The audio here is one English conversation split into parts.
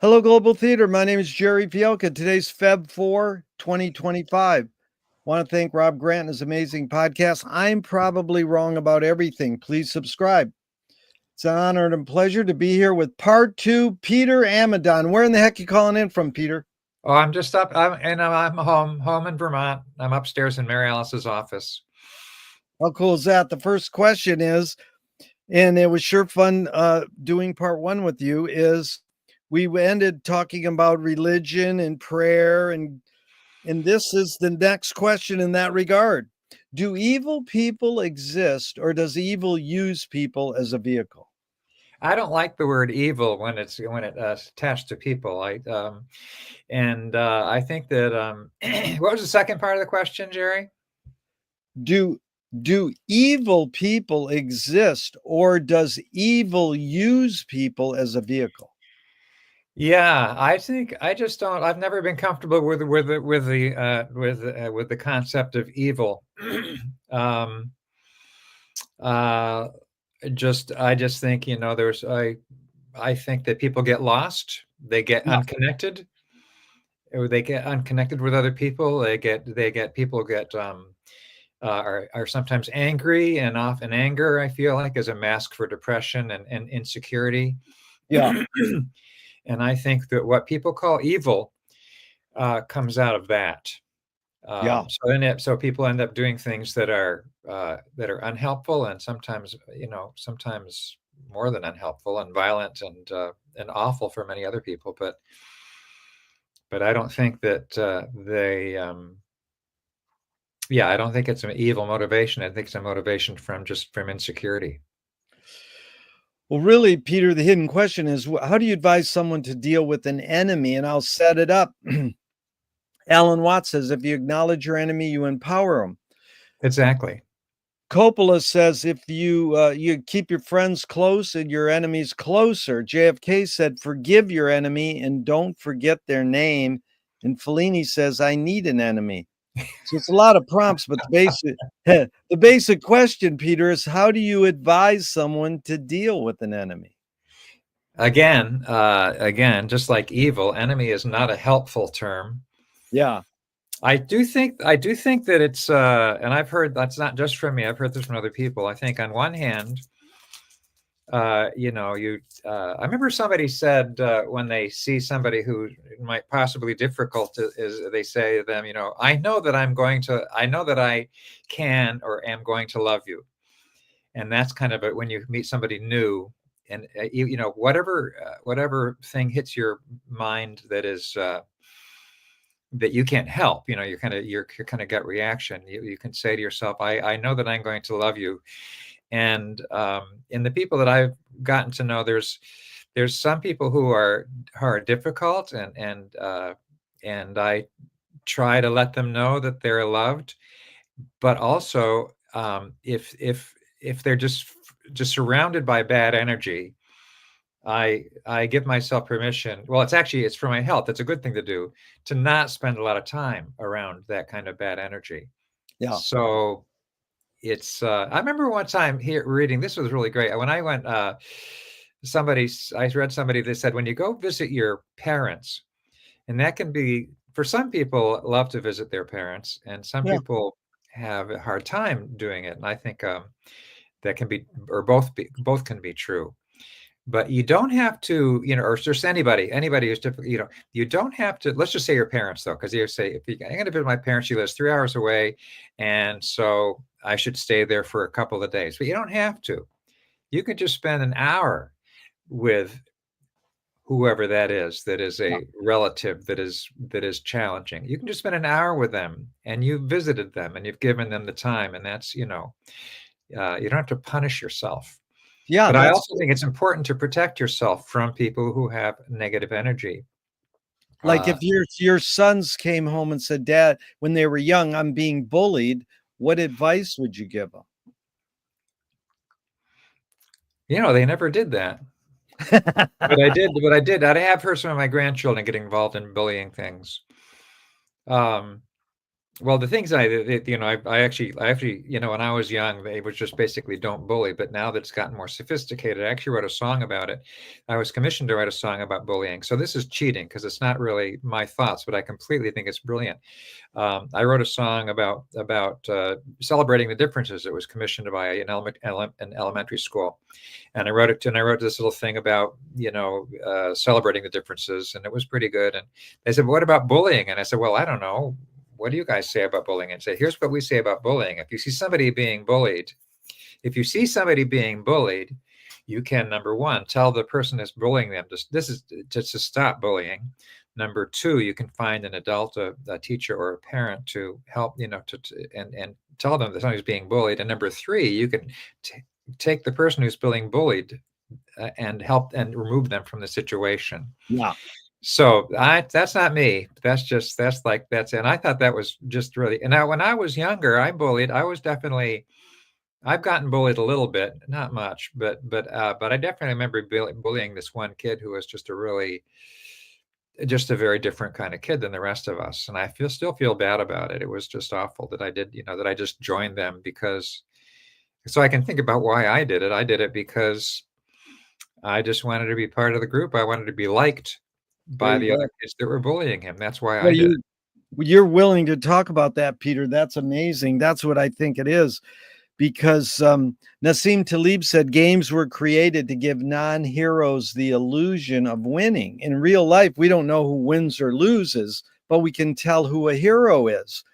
Hello, Global Theater. My name is Jerry Fielka. Today's Feb4, 2025. Want to thank Rob Grant and his amazing podcast. I'm probably wrong about everything. Please subscribe. It's an honor and a pleasure to be here with Part Two, Peter Amidon. Where in the heck you calling in from, Peter? Oh, I'm just up. I'm home in Vermont. I'm upstairs in Mary Alice's office. How cool is that? The first question is, and it was sure fun doing part one with you, is we ended talking about religion and prayer, and this is the next question in that regard. Do evil people exist, or does evil use people as a vehicle? I don't like the word evil when it's attached to people. I think that what was the second part of the question, Jerry? Do evil people exist, or does evil use people as a vehicle? Yeah, I think I just don't. I've never been comfortable with the concept of evil. um, uh, I just think I think that people get lost. They get Yeah, unconnected. Or they get unconnected with other people. People get are sometimes angry, and often anger, I feel like, is a mask for depression and insecurity. yeah, And I think that what people call evil comes out of that. yeah. So people end up doing things that are unhelpful, and sometimes sometimes more than unhelpful, and violent, and awful for many other people. But I don't think that yeah, I don't think it's an evil motivation. I think it's a motivation from insecurity. Well, really, Peter, the hidden question is, how do you advise someone to deal with an enemy? And I'll set it up. Alan Watts says, if you acknowledge your enemy, you empower them. Exactly. Coppola says, if you keep your friends close and your enemies closer. JFK said, forgive your enemy and don't forget their name. And Fellini says, I need an enemy. So it's a lot of prompts, but the basic question, Peter, is how do you advise someone to deal with an enemy? Again, just like evil, enemy is not a helpful term. Yeah. I do think that it's and I've heard that's not just from me. I've heard this from other people. I think on one hand, I remember somebody said when they see somebody who might possibly difficult is they say to them, I know that I can or am going to love you. And that's kind of when you meet somebody new, and whatever thing hits your mind that is that you can't help, your kind of gut reaction, you can say to yourself, I know that I'm going to love you. And in the people that I've gotten to know, there's some people who are difficult, and I try to let them know that they're loved. But also, if they're just surrounded by bad energy, I give myself permission. Well, it's for my health. It's a good thing to do, to not spend a lot of time around that kind of bad energy. Yeah. So it's I remember one time here reading, this was really great. When I went I read somebody that said, when you go visit your parents, and that can be, for some people, love to visit their parents, and some Yeah. people have a hard time doing it. And I think that can be, or both can be true. But you don't have to, or just anybody who's difficult, you don't have to. Let's just say your parents, though, because you say, I'm going to visit my parents, she lives 3 hours away, and so I should stay there for a couple of days. But you don't have to. You can just spend an hour with whoever that is Yeah. a relative that is challenging. You can just spend an hour with them, and you've visited them, and you've given them the time, and that's, you don't have to punish yourself. Yeah, But I that's also think it's important to protect yourself from people who have negative energy. like if Uh, your sons came home and said, Dad, when they were young, I'm being bullied, what advice would you give them? they never did that. But I have heard some of my grandchildren getting involved in bullying things. Um, Well, the things I actually, when I was young, it was just basically don't bully. But now that it's gotten more sophisticated, I actually wrote a song about it. I was commissioned to write a song about bullying. So this is cheating because it's not really my thoughts, but I completely think it's brilliant. I wrote a song about celebrating the differences. It was commissioned by an elementary school, and I wrote this little thing about celebrating the differences, and it was pretty good. And they said, "What about bullying?" And I said, "Well, I don't know. What do you guys say about bullying?" And say, "Here's what we say about bullying. If you see somebody being bullied, if you see somebody being bullied, you can, number one, tell the person that's bullying them to stop bullying. Number two, you can find an adult, a teacher or a parent to help, and tell them that somebody's being bullied. And number three, you can take the person who's being bullied and help and remove them from the situation." Yeah. So that's not me. And I thought that was just really. And now when I was younger, I've gotten bullied a little bit, not much, but I definitely remember bullying this one kid who was just a very different kind of kid than the rest of us. And I still feel bad about it. It was just awful that that I just joined them so I can think about why I did it. I did it because I just wanted to be part of the group. I wanted to be liked There by you the other go. kids that were bullying him. That's why Well, I did it. you're willing to talk about that, Peter. That's amazing. That's what I think it is. Because Nassim Taleb said games were created to give non-heroes the illusion of winning. In real life, we don't know who wins or loses, but we can tell who a hero is.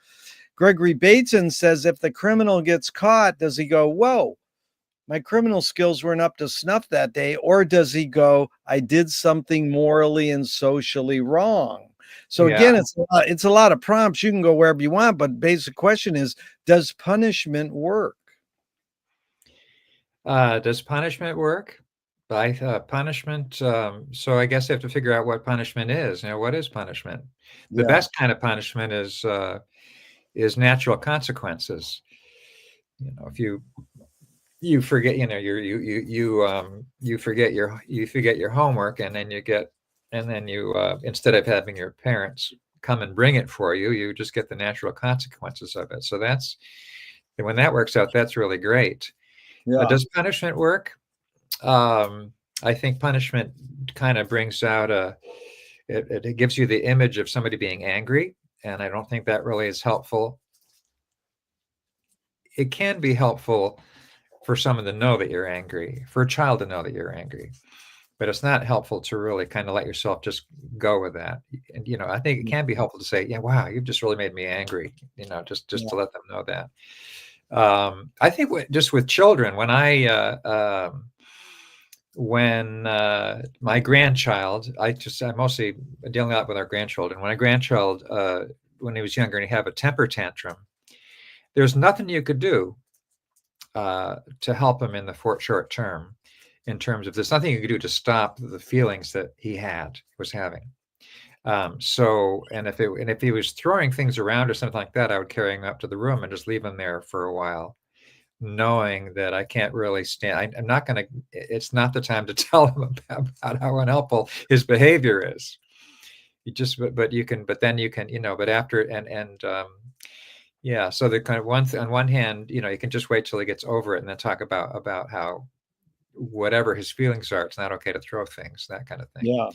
Gregory Bateson says if the criminal gets caught, does he go, "Whoa, my criminal skills weren't up to snuff that day"? Or does he go, "I did something morally and socially wrong"? So Yeah. again, it's a lot of prompts. You can go wherever you want, but basic question is, does punishment work? Does punishment work? Punishment. So I guess you have to figure out what punishment is. What is punishment? The Yeah. best kind of punishment is natural consequences. If you forget, you forget your homework, and then you instead of having your parents come and bring it for you, you just get the natural consequences of it. So when that works out, that's really great. Yeah. Does punishment work? I think punishment kind of brings out it gives you the image of somebody being angry, and I don't think that really is helpful. It can be helpful for someone to know that you're angry, for a child to know that you're angry, but it's not helpful to really kind of let yourself just go with that. And I think it can be helpful to say, "Yeah, wow, you've just really made me angry," just to let them know that. I think just with children, when my grandchild, I'm mostly dealing a lot with our grandchildren. When a grandchild, when he was younger and he have a temper tantrum, there's nothing you could do to help him in the short term, in terms of there's nothing you could do to stop the feelings that he was having. And if he was throwing things around or something like that, I would carry him up to the room and just leave him there for a while, knowing that I can't really stand. I'm not going to. It's not the time to tell him about how unhelpful his behavior is. But you can. But then you can. But after yeah. So the kind of on one hand, you can just wait till he gets over it and then talk about how whatever his feelings are, it's not okay to throw things, that kind of thing. Yeah.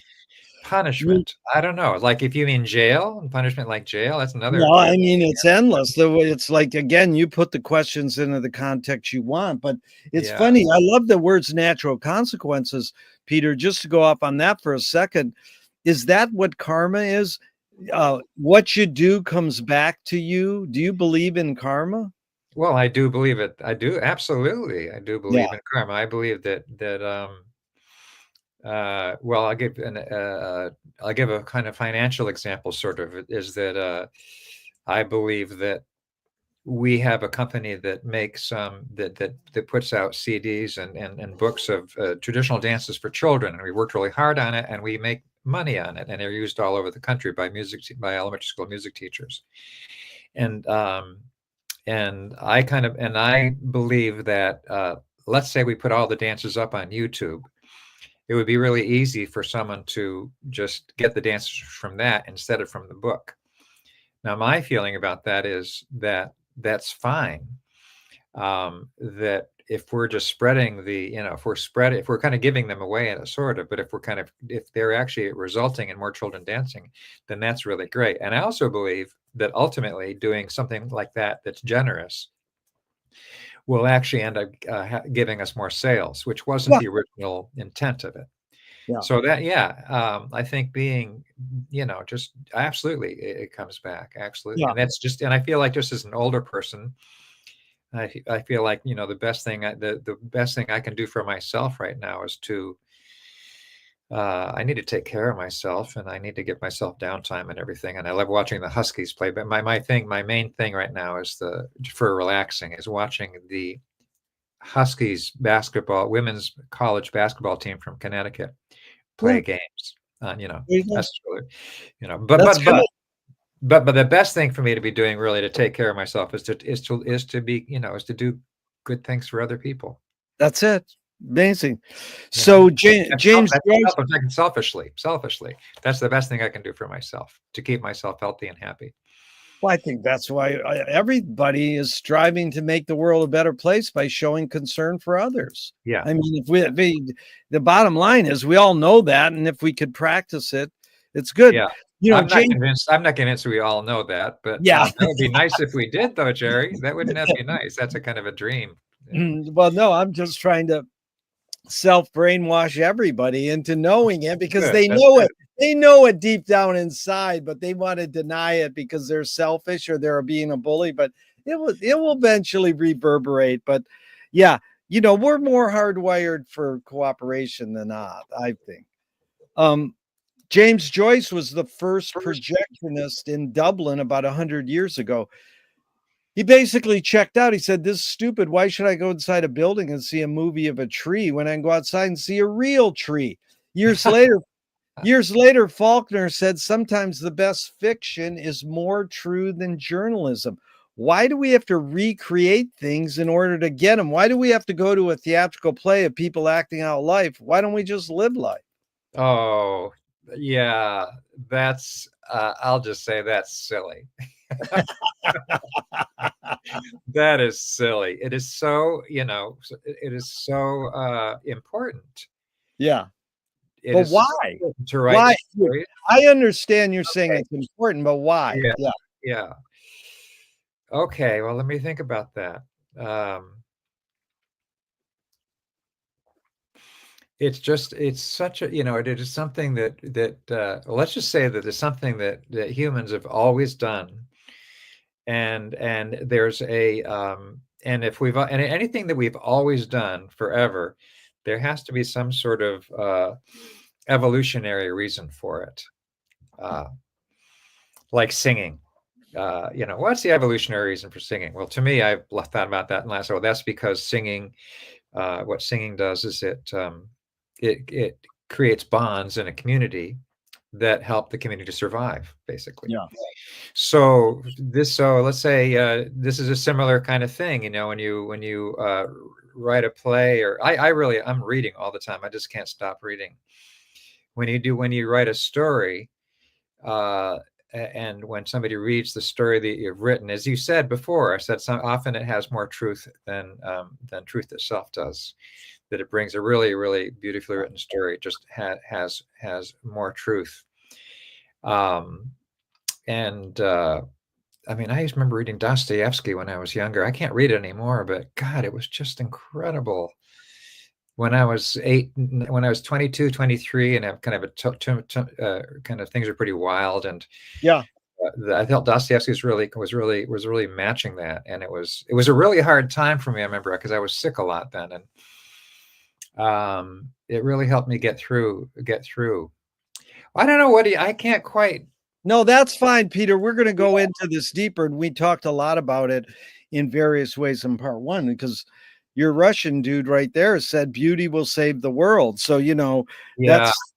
Punishment, I don't know. Like if you mean jail and punishment like jail, that's another. No, I mean, it's endless. The way it's like, again, you put the questions into the context you want, but it's Yeah. funny. I love the words natural consequences, Peter. Just to go up on that for a second, is that what karma is? What you do comes back to you. Do you believe in karma? Well, I do believe it. I do absolutely. I do Yeah. believe in karma. I believe that well, I'll give a kind of financial example, sort of, is that I believe that we have a company that makes that puts out CDs and books of traditional dances for children, and we worked really hard on it, and we make money on it, and they're used all over the country by elementary school music teachers, and I believe that let's say we put all the dances up on YouTube. It would be really easy for someone to just get the dances from that instead of from the book. Now, my feeling about that is that that's fine. That if we're just spreading if we're kind of giving them away in a sort of, but if they're actually resulting in more children dancing, then that's really great. And I also believe that ultimately doing something like that that's generous will actually end up giving us more sales, which wasn't Yeah. the original intent of it. Yeah. So I think being, just absolutely, it comes back, absolutely. Yeah. And I feel like just as an older person, I feel like, the best thing I can do for myself right now is I need to take care of myself, and I need to give myself downtime and everything. And I love watching the Huskies play. But my main thing right now is for relaxing is watching the Huskies women's college basketball team from Connecticut play Yeah. games. Yeah. That's really, but That's good. but the best thing for me to be doing, really, to take care of myself, is to do good things for other people. That's it. Amazing. So James Joyce, Selfishly, that's the best thing I can do for myself, to keep myself healthy and happy. well, I think that's why everybody is striving to make the world a better place by showing concern for others. Yeah. I mean, the bottom line is we all know that, and if we could practice it, it's good. Yeah. I'm not convinced we all know that, but yeah. that would be nice if we did, though, Jerry. Wouldn't that be nice? That's a kind of a dream. Well, no, I'm just trying to self-brainwash everybody into knowing it because Good. they That's know good. it. They know it deep down inside, but they want to deny it because they're selfish or they're being a bully. But it will eventually reverberate. But yeah, we're more hardwired for cooperation than not, I think. James Joyce was the first projectionist in Dublin about 100 years ago. He basically checked out. He said, "This is stupid. Why should I go inside a building and see a movie of a tree when I can go outside and see a real tree?" Years later, Faulkner said, "Sometimes the best fiction is more true than journalism." Why do we have to recreate things in order to get them? Why do we have to go to a theatrical play of people acting out life? Why don't we just live life? Oh, yeah. I'll just say that's silly. That is silly. It is so, important. Yeah. It But is so why? important to write Why? stories. I understand you're saying Okay. it's important, but why? Yeah. Yeah. Yeah. Okay. Well, let me think about that. It's such a, it is something let's just say that it's something that humans have always done. And there's and anything that we've always done forever, there has to be some sort of evolutionary reason for it, uh, like singing. What's the evolutionary reason for singing? Well, to me, I've thought about that and last. Oh, that's because singing. What singing does is it creates bonds in a community that help the community to survive, basically. Yeah. So let's say this is a similar kind of thing. When you write a play, or I'm reading all the time. I just can't stop reading. When you write a story, and when somebody reads the story that you've written, as you said before, I said often it has more truth than truth itself does. That it brings a really, really beautifully written story. It just has more truth. And I mean, I used to remember reading Dostoevsky when I was younger. I can't read it anymore, but God, it was just incredible. When I was 22, 23, and have kind of kind of things are pretty wild, and Yeah. I felt Dostoevsky was really matching that, and it was a really hard time for me. I remember because I was sick a lot then, and it really helped me get through. I don't know I can't quite. No, that's fine, Peter. We're going to go into this deeper, and we talked a lot about it in various ways in part one, because your Russian dude right there said beauty will save the world. So, Yeah.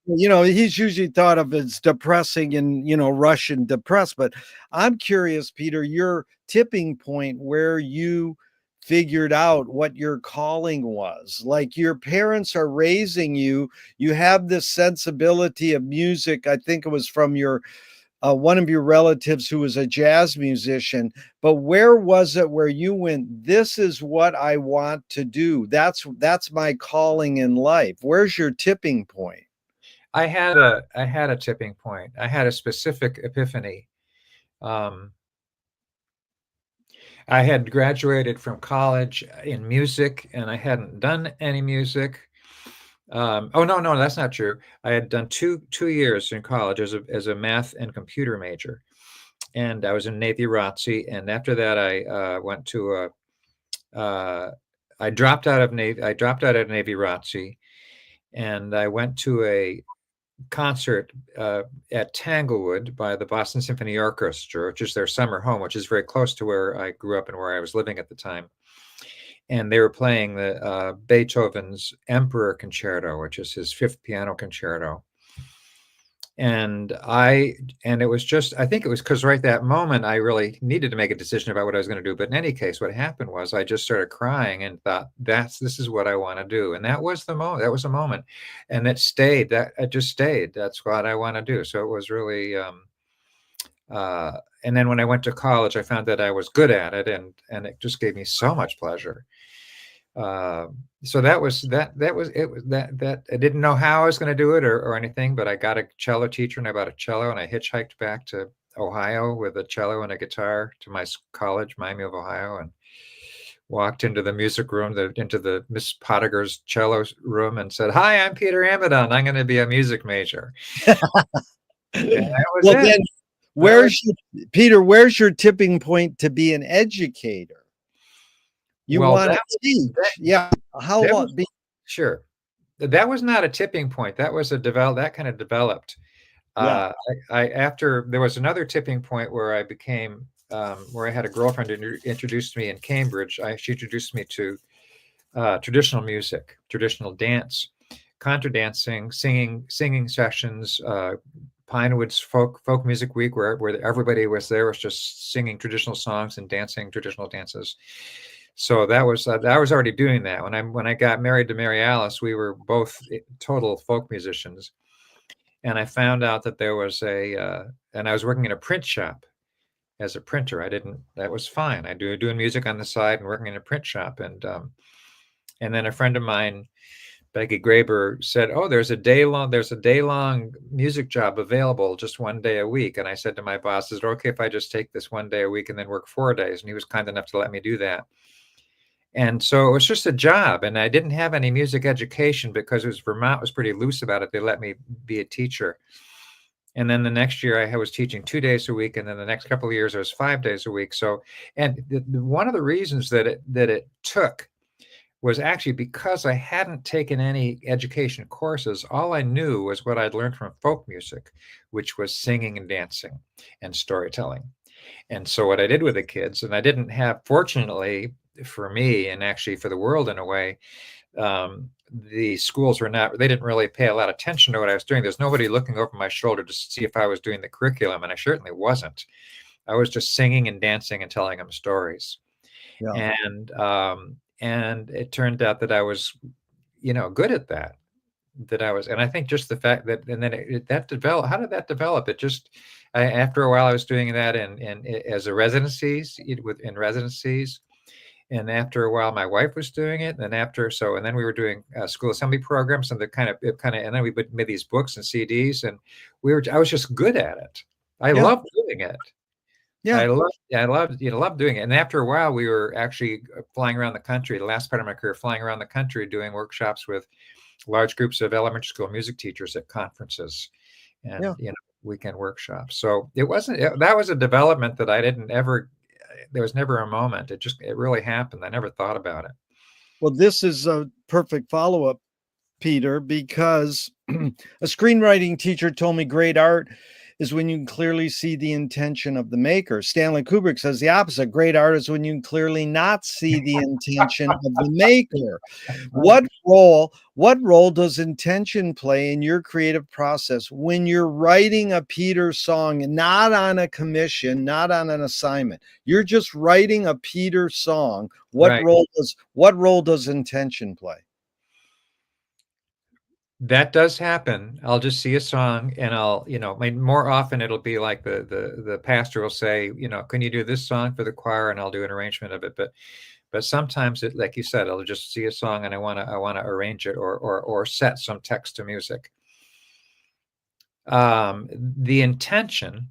he's usually thought of as depressing and, Russian depressed. But I'm curious, Peter, your tipping point where you figured out what your calling was. Like, your parents are raising you, you have this sensibility of music. I think it was from your one of your relatives who was a jazz musician, but where was it where you went, this is what I want to do? That's my calling in life. Where's your tipping point? I had a tipping point. I had a specific epiphany. Um, I had graduated from college in music, and I hadn't done any music. Oh no, that's not true. I had done two years in college as a math and computer major, and I was in Navy ROTC. And after that, I went to a. I dropped out of Navy. I dropped out of Navy ROTC, and I went to a concert at Tanglewood by the Boston Symphony Orchestra, which is their summer home, which is very close to where I grew up and where I was living at the time. And they were playing the Beethoven's Emperor Concerto, which is his fifth piano concerto. And it was just, I think it was because right that moment I really needed to make a decision about what I was going to do. But in any case, what happened was I just started crying and thought, this is what I want to do. And that was the moment. That was a moment, and it stayed. It just stayed. That's what I want to do. So it was really. And then when I went to college, I found that I was good at it, and it just gave me so much pleasure. So that was it was that I didn't know how I was going to do it or anything, but I got a cello teacher and I bought a cello, and I hitchhiked back to Ohio with a cello and a guitar to my college, Miami of Ohio, and walked into the music room, into the Miss Pottiger's cello room, and said, "Hi, I'm Peter Amidon. I'm going to be a music major." And that was Well, it. then Peter, where's your tipping point to be an educator? You want to teach. Yeah. How long? Sure. That was not a tipping point. That was that kind of developed. Yeah. After there was another tipping point where I became, where I had a girlfriend who introduced me in Cambridge. She introduced me to traditional music, traditional dance, contra dancing, singing sessions, Pinewood's folk music week, where everybody was there, was just singing traditional songs and dancing traditional dances. So that was I was already doing that when I got married to Mary Alice. We were both total folk musicians, and I found out that there was and I was working in a print shop as a printer. That was fine. I doing music on the side and working in a print shop, and then a friend of mine, Becky Graber, said, "Oh, there's a day long music job available, just one day a week." And I said to my boss, "Is it okay if I just take this one day a week and then work 4 days?" And he was kind enough to let me do that. And so it was just a job, and I didn't have any music education because Vermont was pretty loose about it. They let me be a teacher. And then the next year I was teaching 2 days a week, and then the next couple of years I was 5 days a week. So, and one of the reasons that it took was actually because I hadn't taken any education courses. All I knew was what I'd learned from folk music, which was singing and dancing and storytelling. And so what I did with the kids, and I didn't have, fortunately for me, and actually for the world in a way, the schools they didn't really pay a lot of attention to what I was doing. There's nobody looking over my shoulder to see if I was doing the curriculum, and I certainly wasn't. I was just singing and dancing and telling them stories. Yeah. And it turned out that I was, good at that. And I think just the fact that, and then that developed. How did that develop? It just, after a while, I was doing that as a residencies, in residencies. And after a while, my wife was doing it. And then we were doing school assembly programs, and and then we made these books and CDs, and I was just good at it. I loved doing it. Yeah, I loved doing it. And after a while, we were actually flying around the country. The last part of my career, flying around the country, doing workshops with large groups of elementary school music teachers at conferences, and weekend workshops. So that was a development that I didn't ever. There was never a moment. It really happened. I never thought about it. Well, this is a perfect follow-up, Peter, because a screenwriting teacher told me great art is when you can clearly see the intention of the maker. Stanley Kubrick says the opposite. Great art is when you can clearly not see the intention of the maker. What role does intention play in your creative process when you're writing a Peter song, not on a commission, not on an assignment? You're just writing a Peter song. What role does intention play? That does happen. I'll just see a song and more often it'll be like the pastor will say, can you do this song for the choir? And I'll do an arrangement of it. But sometimes it, like you said, I'll just see a song and I wanna arrange it or set some text to music. The intention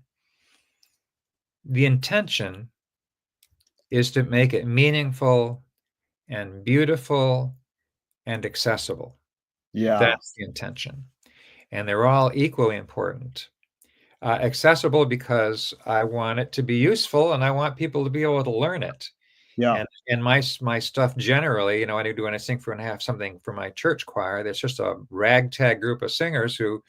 is to make it meaningful and beautiful and accessible. Yeah. That's the intention. And they're all equally important. Accessible because I want it to be useful and I want people to be able to learn it. Yeah. And my stuff generally, I do when I sing for and have something for my church choir. There's just a ragtag group of singers who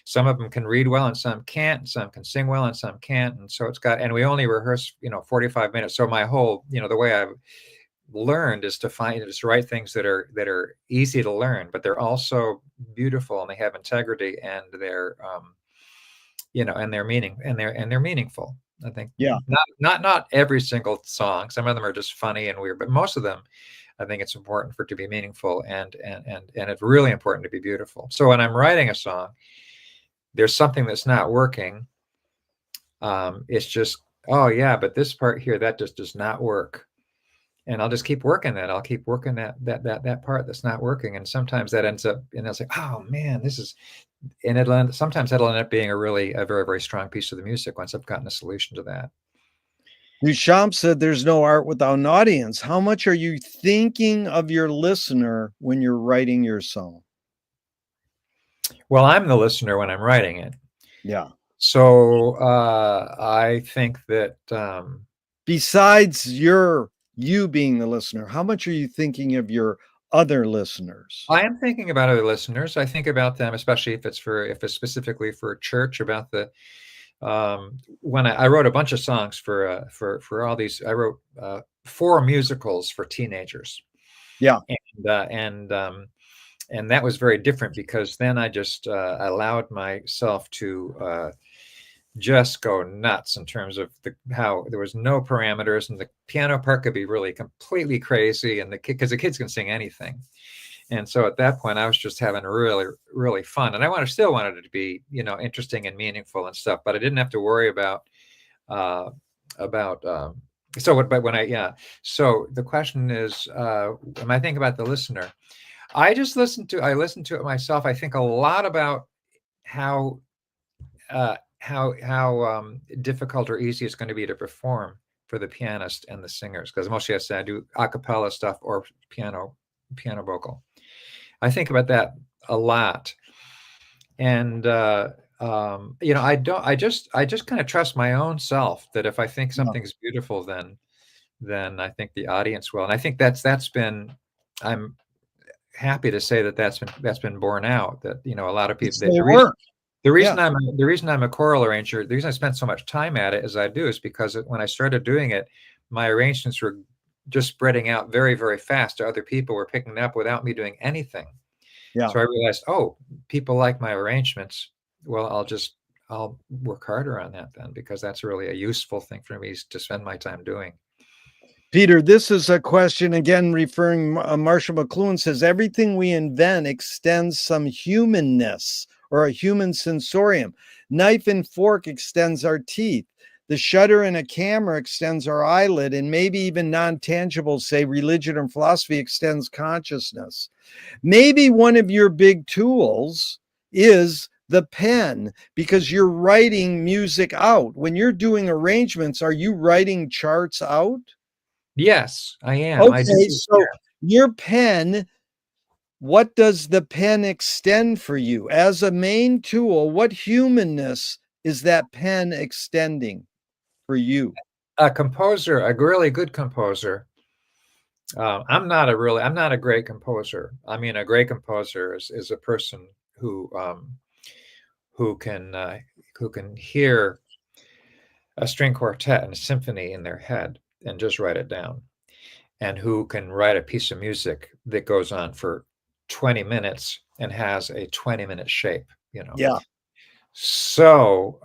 some of them can read well and some can't, and some can sing well and some can't. And so and we only rehearse, 45 minutes. So my whole, the way I've learned is to write things that are easy to learn, but they're also beautiful and they have integrity and they're and they're meaningful. I think Yeah. not every single song. Some of them are just funny and weird, but most of them, I think it's important for it to be meaningful and it's really important to be beautiful. So when I'm writing a song, there's something that's not working. It's just, oh yeah, but this part here, that just does not work. And I'll just keep working that. I'll keep working that part that's not working. And sometimes that ends up, and it's like, oh man, sometimes that'll end up being a very, very strong piece of the music once I've gotten a solution to that. Duchamp said there's no art without an audience. How much are you thinking of your listener when you're writing your song? Well, I'm the listener when I'm writing it. Yeah. So I think that Besides you being the listener, how much are you thinking of your other listeners? I am thinking about other listeners. I think about them, especially if it's specifically for church, about the when I wrote a bunch of songs for all these. I wrote 4 musicals for teenagers. Yeah. And that was very different because then I just allowed myself to just go nuts in terms of how there was no parameters and the piano part could be really completely crazy and because the kids can sing anything. And so at that point I was just having really, really fun. And I still wanted it to be, interesting and meaningful and stuff, but I didn't have to worry about so the question is, am I thinking about the listener? I listen to it myself. I think a lot about how difficult or easy it's going to be to perform for the pianist and the singers, because mostly I do a cappella stuff or piano vocal. I think about that a lot, and I just kind of trust my own self that if I think something's beautiful, then I think the audience will, and I think that's been. I'm happy to say that's been borne out. That a lot of people. The reason I'm a choral arranger, the reason I spent so much time at it as I do is because when I started doing it, my arrangements were just spreading out very, very fast. Other people were picking up without me doing anything. Yeah. So I realized, oh, people like my arrangements. Well, I'll work harder on that then, because that's really a useful thing for me to spend my time doing. Peter, this is a question again referring. Marshall McLuhan says everything we invent extends some humanness or a human sensorium. Knife and fork extends our teeth. The shutter in a camera extends our eyelid, and maybe even non-tangible, say religion or philosophy, extends consciousness. Maybe one of your big tools is the pen, because you're writing music out. When you're doing arrangements, are you writing charts out? Yes, I am. Okay, so your pen, what does the pen extend for you? As a main tool, what humanness is that pen extending for you? A composer, a really good composer. I'm not a great composer. I mean, a great composer is a person who can hear a string quartet and a symphony in their head and just write it down, and who can write a piece of music that goes on for 20 minutes and has a 20-minute shape. Yeah. So,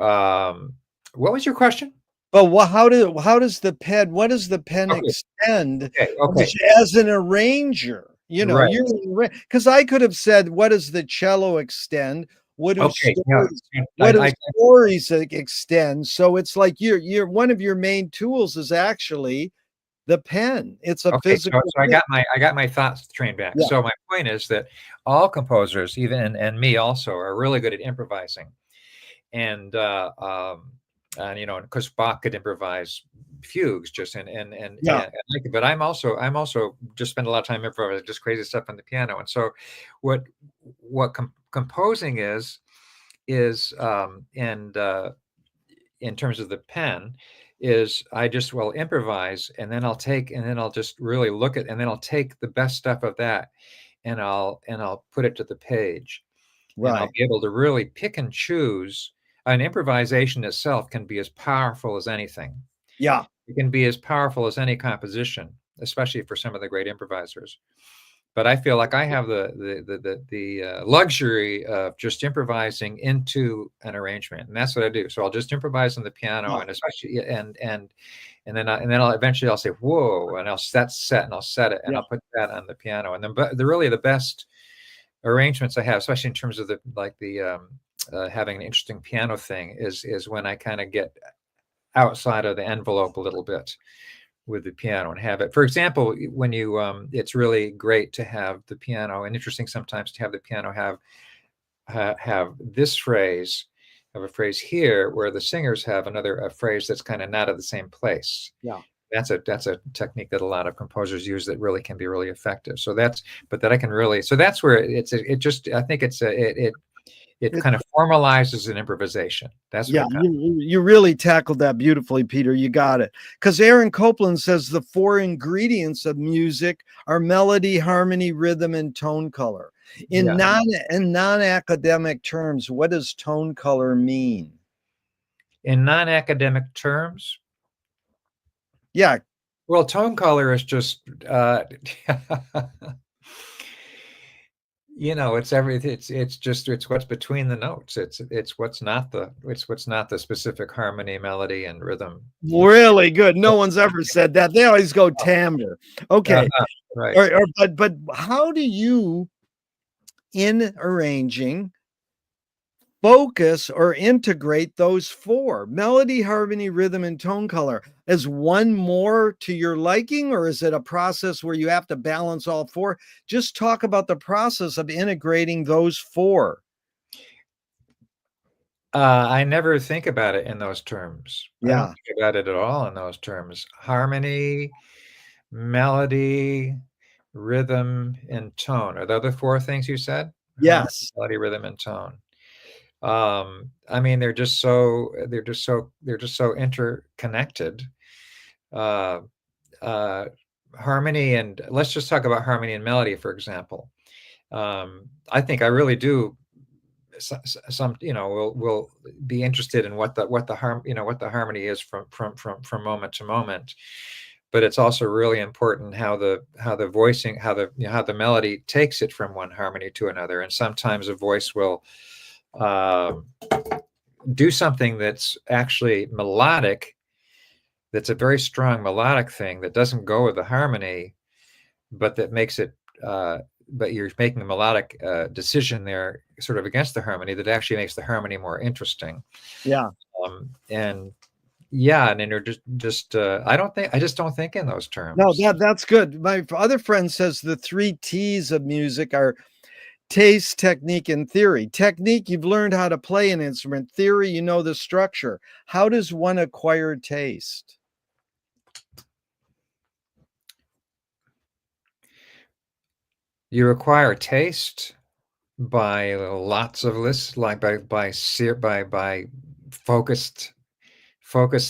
what was your question? But how does the pen? What does the pen extend Okay. as an arranger? You know, Right. you're because I could have said, "What does the cello extend? What do Okay. Yeah. stories what do stories extend?" So it's like you're one of your main tools is actually the pen. It's a Okay, so physical so thing. I got my thoughts trained back. Yeah, So my point is that all composers, even and me also, are really good at improvising. And you know, because Bach could improvise fugues just yeah, but I'm also just spend a lot of time improvising just crazy stuff on the piano. And so what composing is and in terms of the pen is I just will improvise and then I'll just really look at and then I'll take the best stuff of that and I'll put it to the page and I'll right. be able to really pick and choose. An improvisation itself can be as powerful as anything. Yeah, It can be as powerful as any composition, especially for some of the great improvisers. But I feel like I have the luxury of just improvising into an arrangement, and that's what I do. So I'll just improvise on the piano, yeah, and especially and then I'll eventually I'll say whoa, and I'll set and I'll set it, and yeah. I'll put that on the piano, and then but the really the best arrangements I have, especially in terms of having an interesting piano thing, is when I kind of get outside of the envelope a little bit with the piano and have it. For example, when you it's really great to have the piano, and interesting sometimes to have the piano have this phrase, have a phrase here where the singers have a phrase that's kind of not at the same place. Yeah. That's a technique that a lot of composers use that really can be really effective. So that's but that I can really so that's where it just I think it It, kind of formalizes an improvisation. That's what yeah, it kind you really tackled that beautifully, Peter. You got it. Because Aaron Copland says the four ingredients of music are melody, harmony, rhythm, and tone color. of, yeah. In non-academic terms, what does tone color mean? In non-academic terms, Yeah, well, tone color is just you know, it's what's between the notes. It's what's not the specific harmony, melody, and rhythm. really good. No one's ever said that. They always go timbre. Okay. Right. But how do you in arranging focus or integrate those four melody, harmony, rhythm, and tone color? Is one more to your liking, or is it a process where you have to balance all four? Just talk about the process of integrating those four. I never think about it in those terms. I don't Yeah. think about it at all in those terms. Harmony, melody, rhythm, and tone. Are the other four things you said? Harmony, Yes. melody, rhythm, and tone. I mean, they're just so interconnected. Uh, uh, Harmony and let's just talk about harmony and melody, for example. I think I really do. Some you know will be interested in what the what the harmony is from moment to moment, but it's also really important how the voicing how the melody takes it from one harmony to another, and sometimes a voice will uh, do something that's actually melodic, that's a very strong melodic thing that doesn't go with the harmony, but that makes it but you're making a melodic decision there sort of against the harmony that actually makes the harmony more interesting. Yeah. And yeah, and then you're just I just don't think in those No, terms. that's good. My other friend says the three T's of music are taste, technique, and theory. Technique, you've learned how to play an instrument. Theory, you know the structure. How does one acquire taste? You acquire taste by lots of lists, like by focused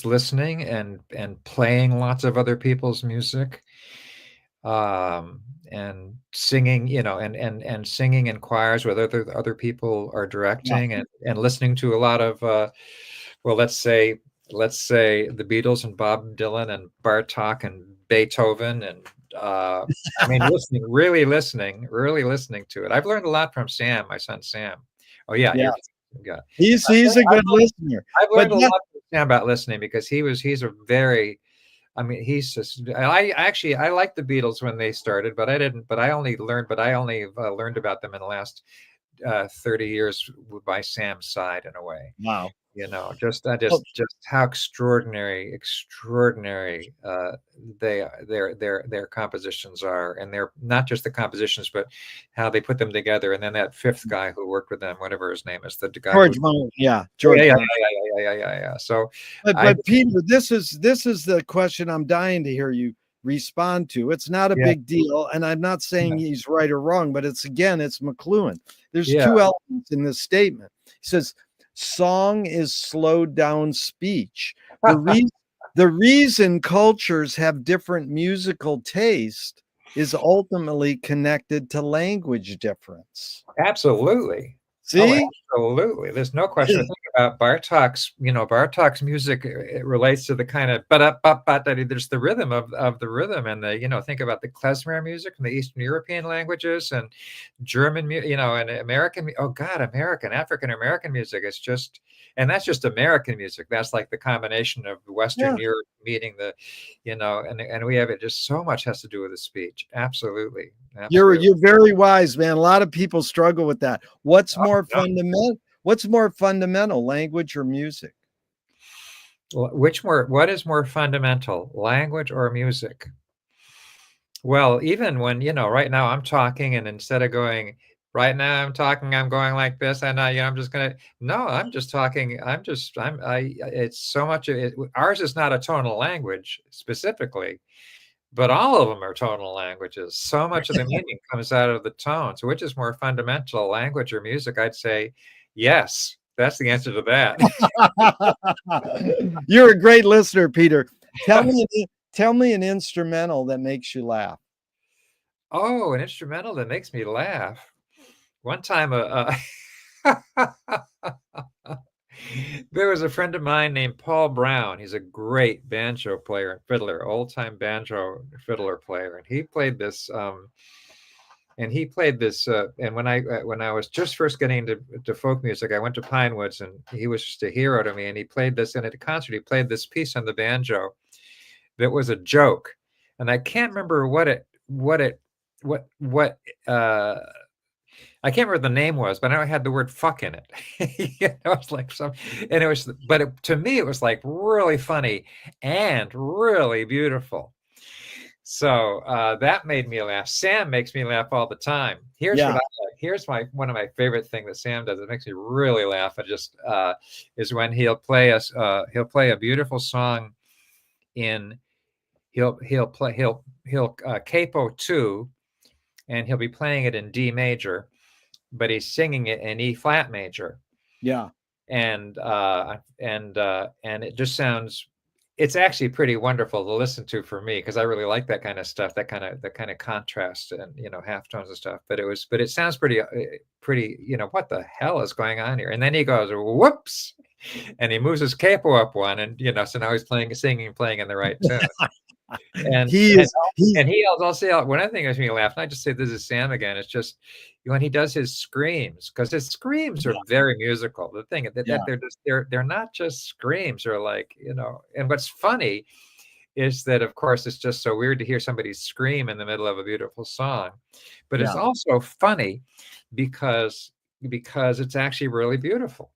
listening and playing lots of other people's music, and singing, you know, and singing in choirs with other people are Yeah. directing, and listening to a lot of well, let's say the Beatles and Bob Dylan and Bartok and Beethoven and I mean really listening to it. I've learned a lot from Sam, my son Sam. Oh yeah, Yeah. you're yeah. He's a good listener. I've But learned a that, lot from Sam about listening because he's a very I mean, he's just. I liked the Beatles when they started, but I didn't. But I only learned about them in the last 30 years by Sam's side, in a way. Wow. Just how extraordinary their compositions are, and they're not just the compositions, but how they put them together. And then that fifth guy who worked with them, whatever his name is, the guy George who, Martin. Yeah, George yeah, Martin. yeah. So, But Peter, this is the question I'm dying to hear you respond to. It's not a yeah, big deal, and I'm not saying he's right or wrong, but it's McLuhan. There's yeah. two elements in this statement. He says, "Song is slowed down speech." The reason cultures have different musical taste is ultimately connected to language difference. Absolutely. Oh, See? absolutely. There's no question. Think about Bartok's music. It relates to the kind of there's the rhythm of the rhythm, and think about the klezmer music from the Eastern European languages, and German, and American. Oh God, African American music. It's just, and that's just American music. That's like the combination of Western Europe meeting the, and we have it. Just so much has to do with the speech. Absolutely. You're very wise, man. A lot of people struggle with that. What's more fundamental, language or music? What is more fundamental, language or music? Well, even when, right now I'm talking, and instead of going, right now I'm talking, I'm going like this, and I'm just gonna, no, I'm just talking, it's so much, ours is not a tonal language specifically, but all of them are tonal languages. So much of the meaning comes out of the tone. So which is more fundamental, language or music? I'd say yes. That's the answer to that. You're a great listener, Peter. Tell me an instrumental that makes you laugh. Oh, an instrumental that makes me laugh. One time, there was a friend of mine named Paul Brown. He's a great banjo player and fiddler, old-time banjo fiddler player, and he played this. And when I was just first getting into folk music, I went to Pinewoods, and he was just a hero to me. And he played this, and at a concert, he played this piece on the banjo that was a joke, and I can't remember I can't remember the name was, but I know it had the word "fuck" in it. It's like to me, it was like really funny and really beautiful. So that made me laugh. Sam makes me laugh all the time. Here's one of my favorite thing that Sam does. It makes me really laugh. It just is when he'll play a beautiful song in capo 2, and he'll be playing it in D major, but he's singing it in E flat major. Yeah. And it just sounds, it's actually pretty wonderful to listen to for me, because I really like that kind of stuff, that kind of contrast and half tones and stuff. But it sounds pretty, what the hell is going on here? And then he goes, whoops, and he moves his capo up one, and so now he's playing in the right tune. And I'll say one other thing that makes me laugh, and I just say this is Sam again. It's just when he does his screams, because his screams are very musical. The thing that they're not just screams, or like And what's funny is that, of course, it's just so weird to hear somebody scream in the middle of a beautiful song, but it's also funny because it's actually really beautiful.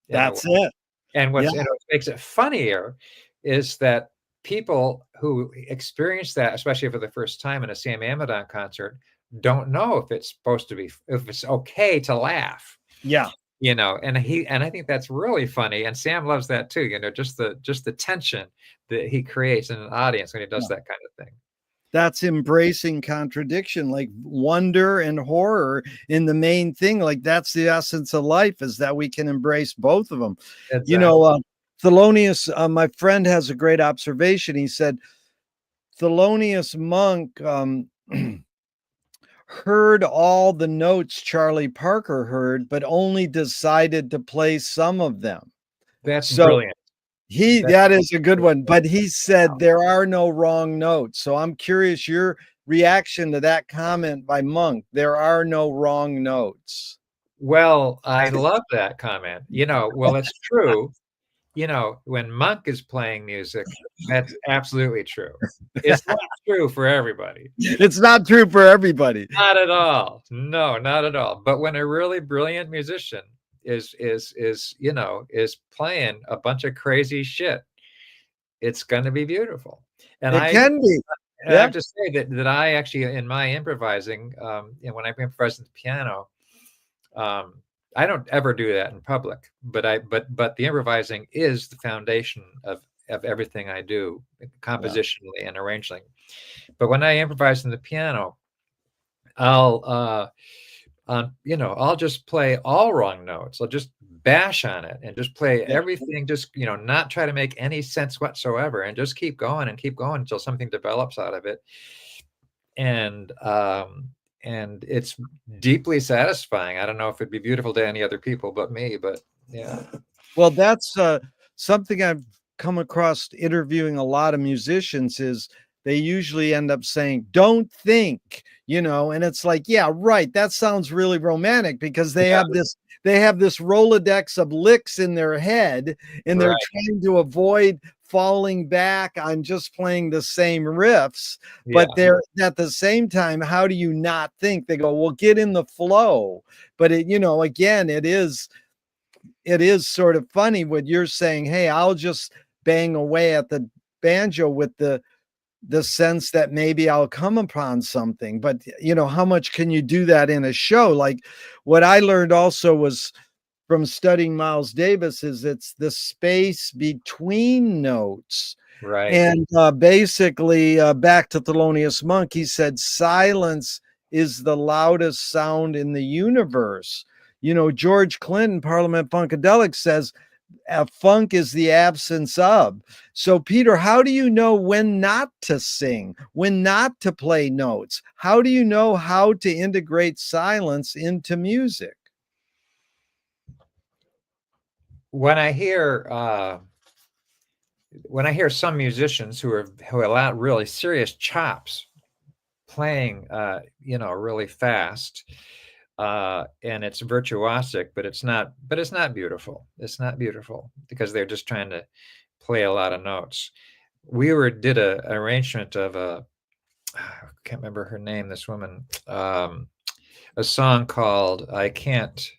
That's it. And what makes it funnier is that people who experience that, especially for the first time in a Sam Amidon concert, don't know if it's okay to laugh. Yeah. And I think that's really funny. And Sam loves that too. Just the tension that he creates in an audience when he does that kind of thing. That's embracing contradiction, like wonder and horror in the main thing. Like that's the essence of life, is that we can embrace both of them. Exactly. Thelonious, my friend, has a great observation. He said Thelonious Monk heard all the notes Charlie Parker heard, but only decided to play some of them. That's brilliant. That is a good one. But he said there are no wrong notes. So I'm curious your reaction to that comment by Monk. There are no wrong notes. Well, I love that comment. Well, it's true. when Monk is playing music, that's absolutely true. It's not true for everybody. It's not true for everybody. Not at all. No, not at all. But when a really brilliant musician is playing a bunch of crazy shit, it's going to be beautiful. And It I can be. and I Yeah. have to say that I actually, in my improvising, when I improvise on the piano, I don't ever do that in public. But the improvising is the foundation of everything I do, compositionally and arranging. But when I improvise on the piano, I'll I'll just play all wrong notes. I'll just bash on it and just play Yeah. everything, just not try to make any sense whatsoever, and just keep going until something develops out of it. And it's deeply satisfying. I don't know if it'd be beautiful to any other people but me, but yeah. Well, that's something I've come across interviewing a lot of musicians is they usually end up saying, "Don't think," and it's like, yeah, right. That sounds really romantic because they Yeah, have this Rolodex of licks in their head, and they're right. trying to avoid falling back on just playing the same riffs. Yeah, But they're at the same time, how do you not think? They go, well, get in the flow. But again, it is sort of funny when you're saying, hey, I'll just bang away at the banjo with the sense that maybe I'll come upon something. But how much can you do that in a show? Like what I learned also was from studying Miles Davis is it's the space between notes. right. And basically, back to Thelonious Monk, he said, silence is the loudest sound in the universe. George Clinton, Parliament Funkadelic, says funk is the absence of. So, Peter, how do you know when not to sing, when not to play notes? How do you know how to integrate silence into music? When I hear some musicians who allow really serious chops playing, really fast, and it's virtuosic, but it's not beautiful. It's not beautiful because they're just trying to play a lot of notes. We did a arrangement of I can't remember her name, this woman, a song called I Can't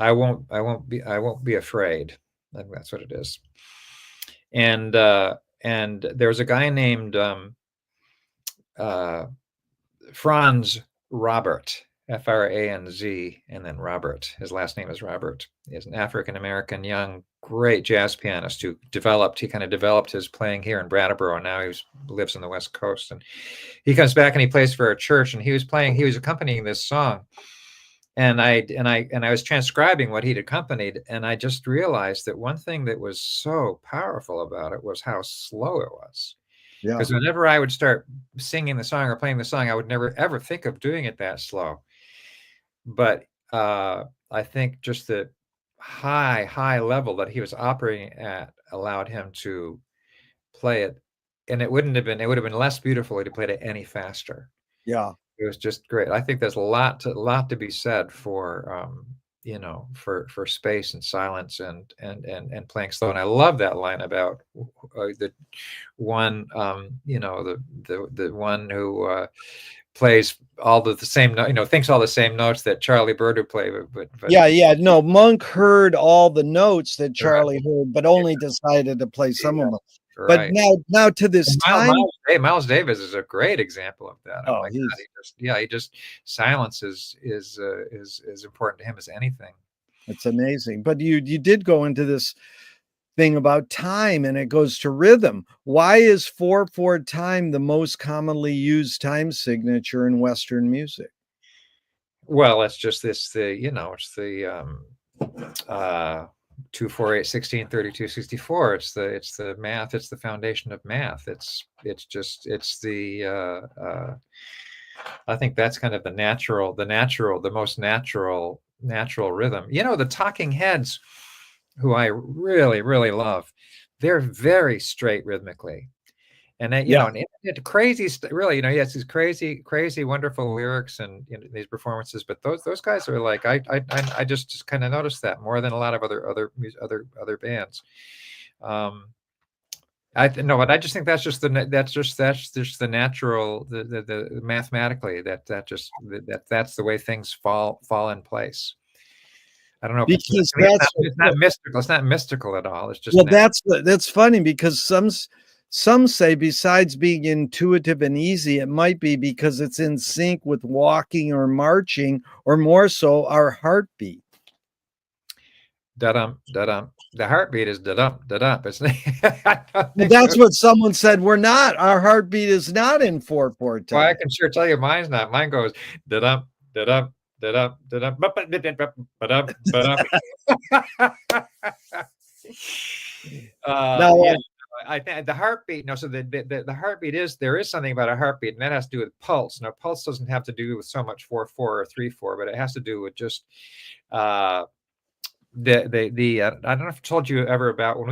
I won't be afraid. I think that's what it is. And there was a guy named Franz Robert, Franz, and then Robert. His last name is Robert. He's an African-American young, great jazz pianist who kind of developed his playing here in Brattleboro, and now he lives on the West Coast. And he comes back and he plays for a church, and he was accompanying this song. And I was transcribing what he'd accompanied, and I just realized that one thing that was so powerful about it was how slow it was. Yeah. Because whenever I would start singing the song or playing the song, I would never ever think of doing it that slow. But I think just the high level that he was operating at allowed him to play it, and it would have been less beautiful if he played it any faster. Yeah. It was just great. I think there's a lot to be said for for space and silence and playing slow. And I love that line about the one the one who plays all the same thinks all the same notes that Charlie Bird would play, but yeah, no, Monk heard all the notes that right. Charlie heard, but only decided to play some of them. But Right. now to this time, Miles Davis is a great example of that. Oh my God, he just silence is important to him as anything. it's amazing. But you did go into this thing about time, and it goes to rhythm. Why is 4/4 time the most commonly used time signature in Western music? Well, it's just it's the 2, 4, 8, 16, 32, 64. It's the math. It's the foundation of math. It's the I think that's kind of the most natural rhythm. The Talking Heads, who I really, really love, they're very straight rhythmically. And then, Yeah. and it crazy, really, he has these crazy, crazy, wonderful lyrics and these performances. But those guys are like, I just kind of noticed that more than a lot of other bands. No, but I just think that's just the natural, the mathematically that's the way things fall in place. I don't know if Because it's not mystical. It's not mystical at all. It's just well, that's funny because some say besides being intuitive and easy, it might be because it's in sync with walking or marching, or more so our heartbeat. da-dum, da-dum. The heartbeat is da-dum, da-dum. It's I don't Well, think so. that's what someone said. We're not. Our heartbeat is not in 4/4 Well, I time. can sure tell you mine's not. Mine goes da-dum, da-dum, da-dum, da-dum, ba-dum, ba-dum. Now, Yeah, I think the heartbeat. No, so the heartbeat there is something about a heartbeat, and that has to do with pulse. Now, pulse doesn't have to do with so much 4/4 or 3/4, but it has to do with just uh, I don't know if I told you ever about when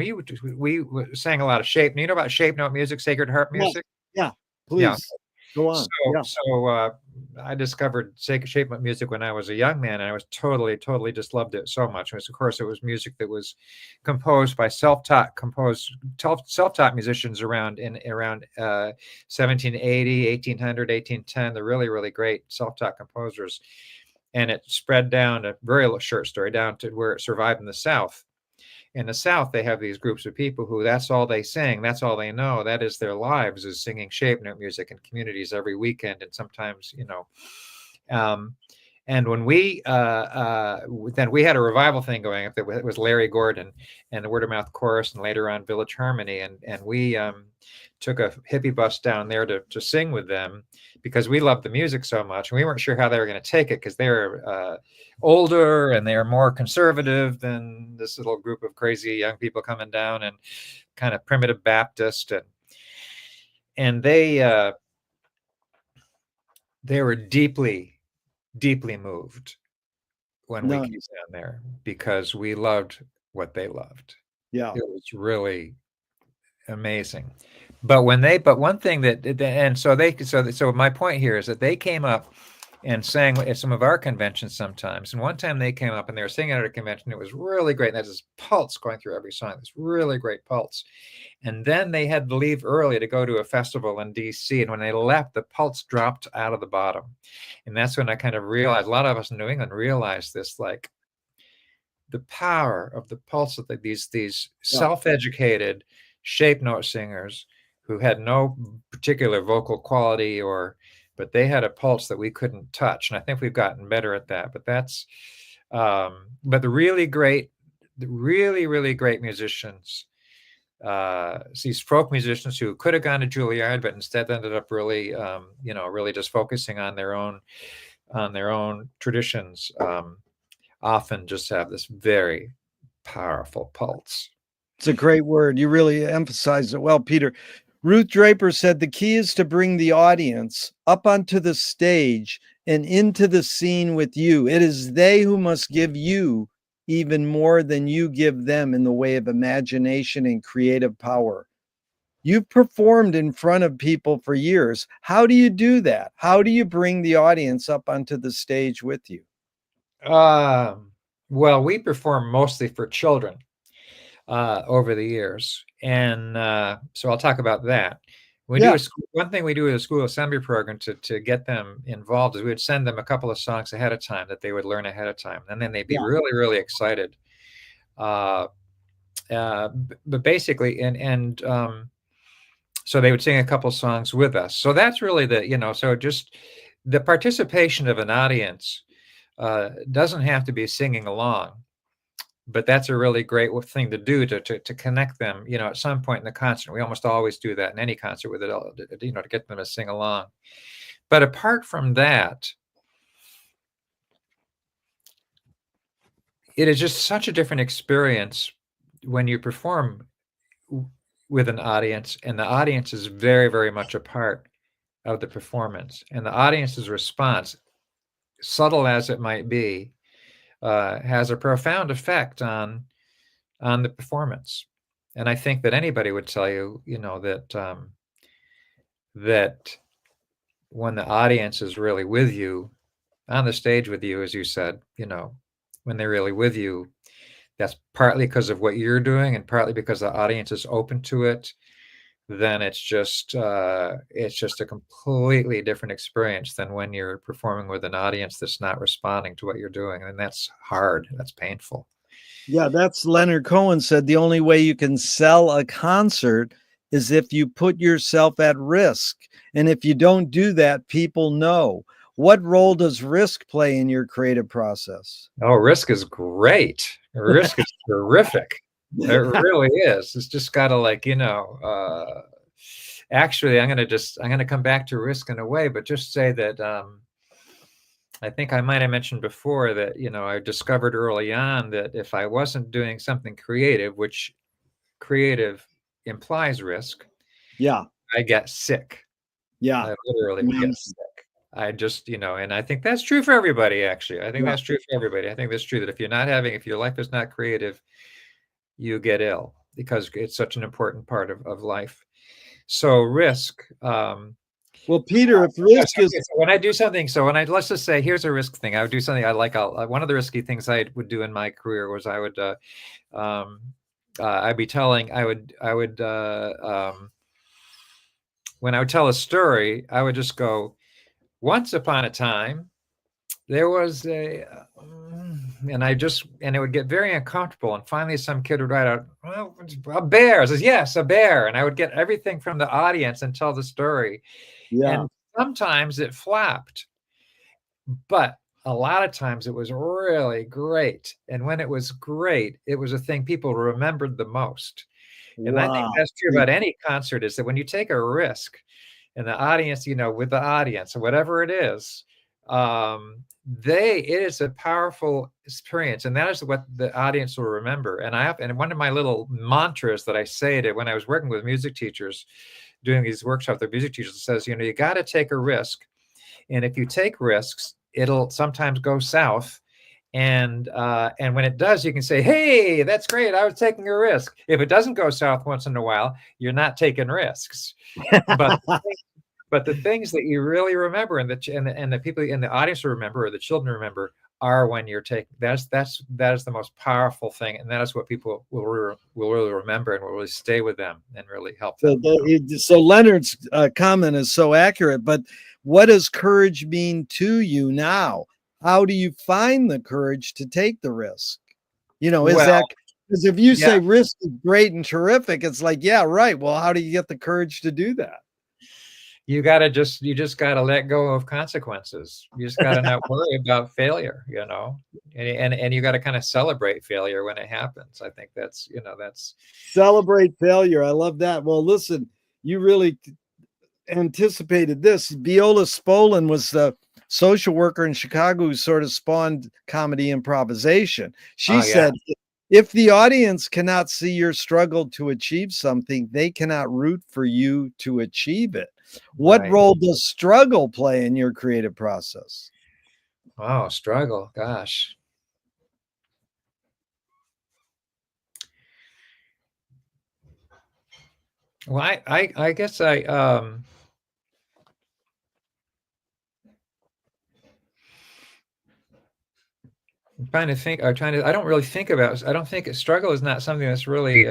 we sang a lot of shape. You know about shape note music, sacred harp yeah, music? yeah, Yeah. please go on. Yeah. So I discovered sacred shape note music when I was a young man, and I was totally just loved it so much. Of course, it was music that was composed by self-taught musicians around 1780, 1800, 1810. They're really, really great self-taught composers. And it spread down, a very short story, down to where it survived in the South. In the South, they have these groups of people who that's all they sing, that's all they know, that is their lives, is singing shape note music in communities every weekend, and sometimes, and when then we had a revival thing going up. It was Larry Gordon and the Word of Mouth Chorus, and later on Village Harmony, and we took a hippie bus down there to sing with them because we loved the music so much, and we weren't sure how they were going to take it because they were older and they were more conservative than this little group of crazy young people coming down and kind of primitive Baptist, and they were deeply moved when we came Nice. down there because we loved what they loved. Yeah. It was really amazing. But one thing so my point here is that they came up and sang at some of our conventions sometimes. And one time they came up and they were singing at a convention. It was really great. And there's this pulse going through every song. This really great pulse. And then they had to leave early to go to a festival in DC. And when they left, the pulse dropped out of the bottom. And that's when I kind of realized, a lot of us in New England realized this, like the power of the pulse of these self-educated shape note singers who had no particular vocal quality but they had a pulse that we couldn't touch. And I think we've gotten better at that. But but the really great musicians, these folk musicians who could have gone to Juilliard, but instead ended up really, really just focusing on their own traditions, often just have this very powerful pulse. It's a great word. You really emphasized it well, Peter. Ruth Draper said the key is to bring the audience up onto the stage and into the scene with you. It is they who must give you even more than you give them in the way of imagination and creative power. You've performed in front of people for years. How do you do that? How do you bring the audience up onto the stage with you? Well, we perform mostly for children over the years, and so I'll talk about that. One thing we do with a school assembly program to get them involved is we would send them a couple of songs ahead of time that they would learn ahead of time, and then they'd be really, really excited. But basically, so they would sing a couple songs with us. So that's really so just the participation of an audience doesn't have to be singing along, but that's a really great thing to do to connect them. At some point in the concert, we almost always do that in any concert with it, to get them to sing along. But apart from that, it is just such a different experience when you perform with an audience, and the audience is very, very much a part of the performance, and the audience's response, subtle as it might be, has a profound effect on the performance. And I think that anybody would tell you, that that when the audience is really with you on the stage with you, as you said, when they're really with you, that's partly because of what you're doing and partly because the audience is open to it. Then it's just a completely different experience than when you're performing with an audience that's not responding to what you're doing. And that's hard. That's painful. Yeah, that's Leonard Cohen said the only way you can sell a concert is if you put yourself at risk. And if you don't do that, people know. What role does risk play in your creative process? Oh, risk is great. Risk is terrific. It really is. It's just got to actually, I'm going to come back to risk in a way, but just say that I think I might have mentioned before that, I discovered early on that if I wasn't doing something creative, which creative implies risk, Yeah. I get sick. Yeah. I literally would get sick. I just, and I think that's true for everybody, actually. I think that's true for everybody. I think that's true that if your life is not creative, you get ill because it's such an important part of life. So risk. Well, Peter, if risk is when I do something, let's just say, here's a risk thing. I would do something I like. One of the risky things I would do in my career was I would, I'd be telling, I would, when I would tell a story, I would just go, once upon a time, there was and it would get very uncomfortable. And finally, some kid would write out, well, a bear. I says, yes, a bear. And I would get everything from the audience and tell the story. Yeah. And sometimes it flopped, but a lot of times it was really great. And when it was great, it was a thing people remembered the most. And I think that's true about any concert, is that when you take a risk and the audience, with the audience or whatever it is, it is a powerful experience, and that is what the audience will remember. And one of my little mantras that I say to when I was working with music teachers, doing these workshops, the music teachers says, you got to take a risk, and if you take risks, it'll sometimes go south. And when it does, you can say, hey, that's great, I was taking a risk. If it doesn't go south once in a while, you're not taking risks. But the things that you really remember and the people in the audience remember, or the children remember, are when you're taking, that is the most powerful thing. And that is what people will really remember and will really stay with them and really help them. So Leonard's comment is so accurate, but what does courage mean to you now? How do you find the courage to take the risk? Because if you say risk is great and terrific, it's like, yeah, right. Well, how do you get the courage to do that? You just got to let go of consequences. You just got to not worry about failure, and you got to kind of celebrate failure when it happens. I think that's celebrate failure. I love that. Well, listen, you really anticipated this. Viola Spolin was the social worker in Chicago who sort of spawned comedy improvisation. She said, if the audience cannot see your struggle to achieve something, they cannot root for you to achieve it. What role does struggle play in your creative process? Oh, struggle. Gosh. Well, I guess I'm trying to think. I don't really think about. I don't think struggle is not something that's really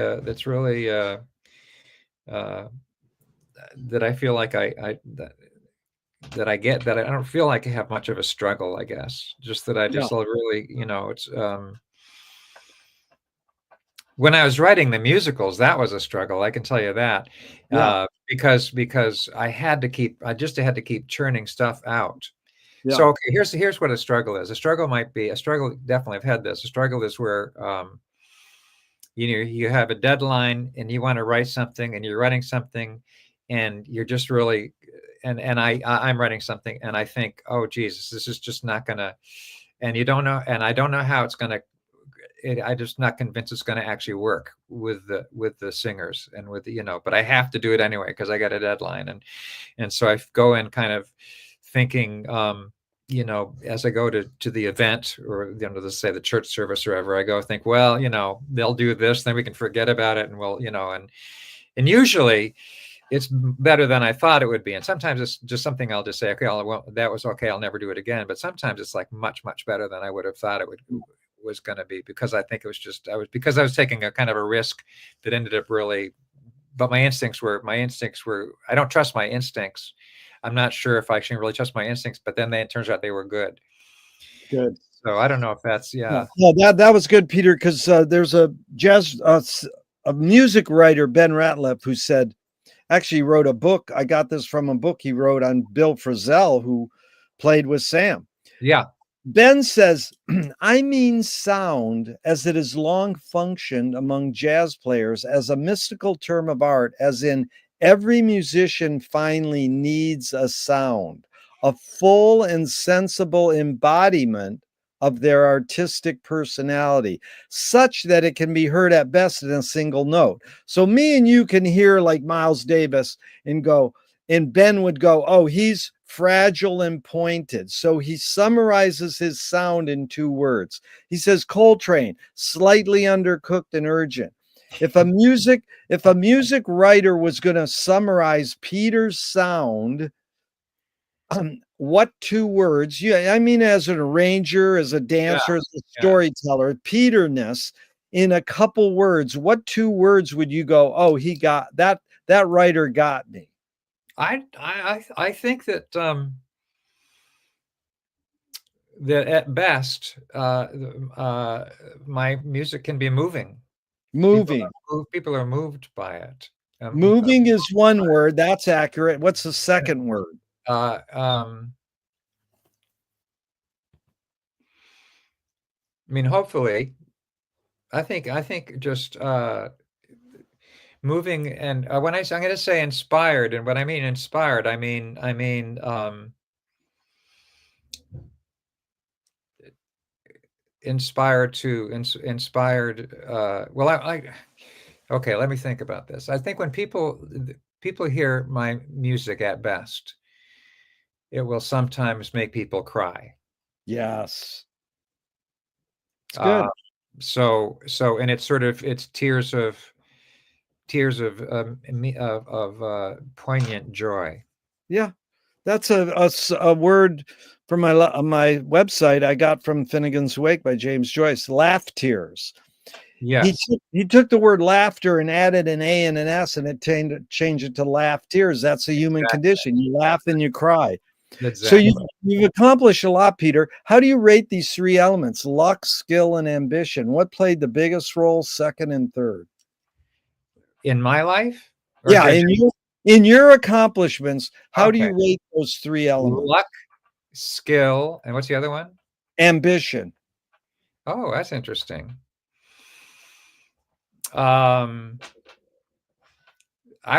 that I feel like that I get, that I don't feel like I have much of a struggle, I guess. Just that I just really, it's when I was writing the musicals, that was a struggle. I can tell you that, because I had to keep churning stuff out. Yeah. So okay, here's what a struggle is. A struggle definitely I've had this. A struggle is where you have a deadline and you want to write something, and you're writing something, and you're just really I'm writing something, and I think, oh Jesus, this is just not gonna, and you don't know, and I don't know how it's gonna. I'm just not convinced it's going to actually work with the singers and with but I have to do it anyway because I got a deadline, and so I go in kind of thinking, as I go to the event, or let's say the church service or whatever, I go think, well, they'll do this, then we can forget about it, and we'll, and usually it's better than I thought it would be. And sometimes it's just something I'll just say, okay, that was okay. I'll never do it again. But sometimes it's like much, much better than I would have thought it was going to be, because I think it was just, because I was taking a kind of a risk that ended up really, but my instincts were, I don't trust my instincts. I'm not sure if I actually really trust my instincts, but then it turns out they were good. Good. So I don't know if that's, Yeah, that was good, Peter, because there's a a music writer, Ben Ratliff, who said, actually wrote a book. I got this from a book he wrote on Bill Frisell, who played with Sam. Yeah. Ben says, I mean sound as it has long functioned among jazz players as a mystical term of art, as in every musician finally needs a sound, a full and sensible embodiment of their artistic personality, such that it can be heard at best in a single note. So me and you can hear like Miles Davis and go, and Ben would go, oh, he's fragile and pointed. So he summarizes his sound in 2 words. He says Coltrane, slightly undercooked and urgent. If a music writer was going to summarize Peter's sound, what 2 words? Yeah, I mean, as an arranger, as a dancer, as a storyteller, Peterness, in a couple words, what 2 words would you go, oh, he got that, that writer got me? I think that that at best my music can be moving. Moving. People are moved by it. Moving is 1 word. That's accurate. What's the second word? I mean, hopefully, I think just moving, and when I'm going to say inspired, and when I mean inspired, I mean inspired. Well, okay, let me think about this. I think when people hear my music, at best, it will sometimes make people cry. Yes. It's good. And it's sort of, it's tears of poignant joy. Yeah. That's a word from my website I got from Finnegan's Wake by James Joyce, laugh tears. Yes. He took the word laughter and added an A and an S, and it changed it to laugh tears. That's a human condition. You laugh and you cry. Exactly. So you've accomplished a lot, Peter. How do you rate these 3 elements, luck, skill, and ambition? What played the biggest role, second and third? In my life? Yeah, in your accomplishments, how do you rate those 3 elements? Luck, skill, and what's the other one? Ambition. Oh, that's interesting. I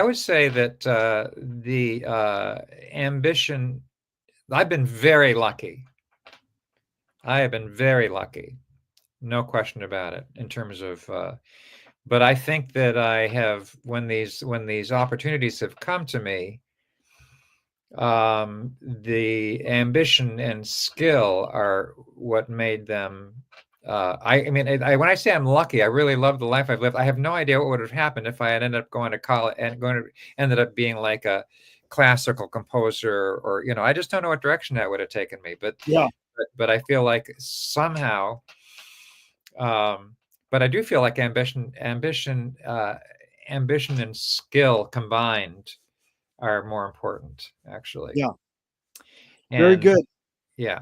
would say that the ambition, I've been very lucky. I have been very lucky, no question about it, in terms of, but I think that I have, when these opportunities have come to me, the ambition and skill are what made them. I mean, when I say I'm lucky, I really love the life I've lived. I have no idea what would have happened if I had ended up going to college and ended up being like a classical composer, or I just don't know what direction that would have taken me. But yeah, but I feel like somehow, but I do feel like ambition and skill combined are more important, actually. Yeah. Very good. Yeah.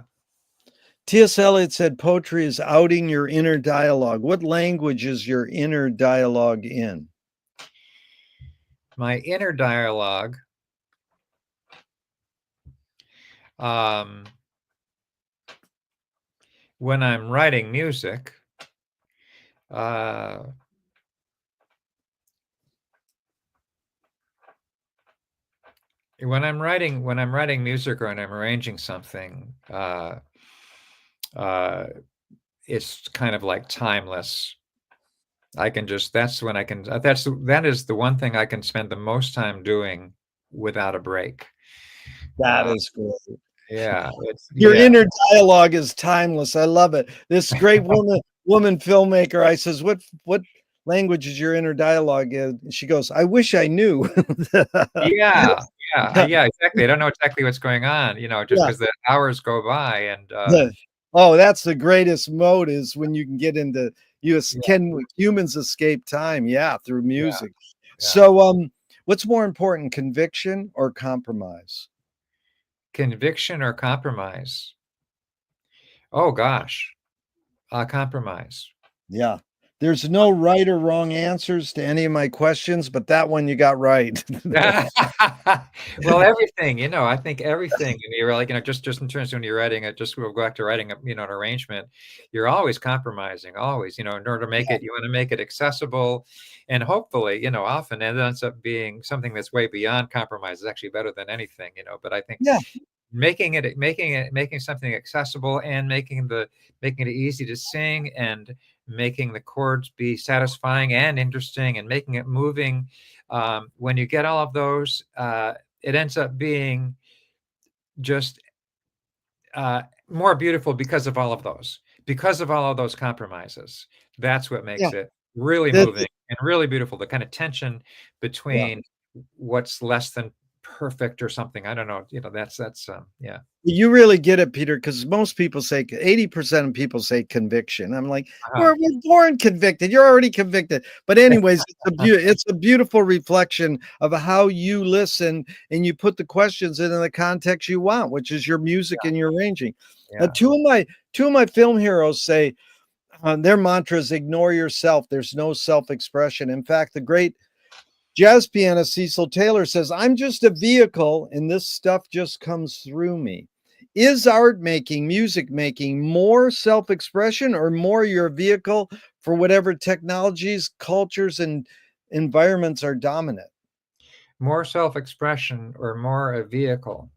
T.S. Eliot said poetry is outing your inner dialogue. What language is your inner dialogue in? My inner dialogue, when I'm writing music, when I'm writing music, or when I'm arranging something, it's kind of like timeless. That is the one thing I can spend the most time doing without a break. That is great. Yeah. Your inner dialogue is timeless. I love it. This great woman filmmaker, I says, what language is your inner dialogue? And she goes, I wish I knew. Yeah, yeah, Yeah, yeah, exactly. I don't know exactly what's going on, just yeah. because the hours go by and, Oh, that's the greatest mode is when you can get into yeah, can humans escape time? Yeah, through yeah, music. yeah. So, what's more important, conviction or compromise? Conviction or compromise? Oh gosh, compromise. Yeah. There's no right or wrong answers to any of my questions, but that one you got right. Well, everything, I think everything, and you're like, just in terms of when you're writing it, just we'll go back to writing a, an arrangement, you're always compromising, always, in order to make Yeah, it, you want to make it accessible, and hopefully, often it ends up being something that's way beyond compromise is actually better than anything, but I think yeah, making something accessible and making it easy to sing and making the chords be satisfying and interesting and making it moving. When you get all of those, it ends up being just more beautiful because of all of those compromises. That's what yeah. makes it really That moving and really beautiful. The kind of tension yeah. between what's less than perfect or something. I don't know. That's yeah. You really get it, Peter, because most people say 80% of people say conviction. I'm like, Uh-huh. we're born convicted. You're already convicted. But anyways, it's a beautiful reflection of how you listen and you put the questions in the context you want, which is your music and your arranging. Yeah. Two of my film heroes say their mantra is ignore yourself. There's no self-expression. In fact, the great jazz pianist Cecil Taylor says, I'm just a vehicle and this stuff just comes through me. Is art making, music making more self expression or more your vehicle for whatever technologies, cultures, and environments are dominant? More self-expression or more a vehicle?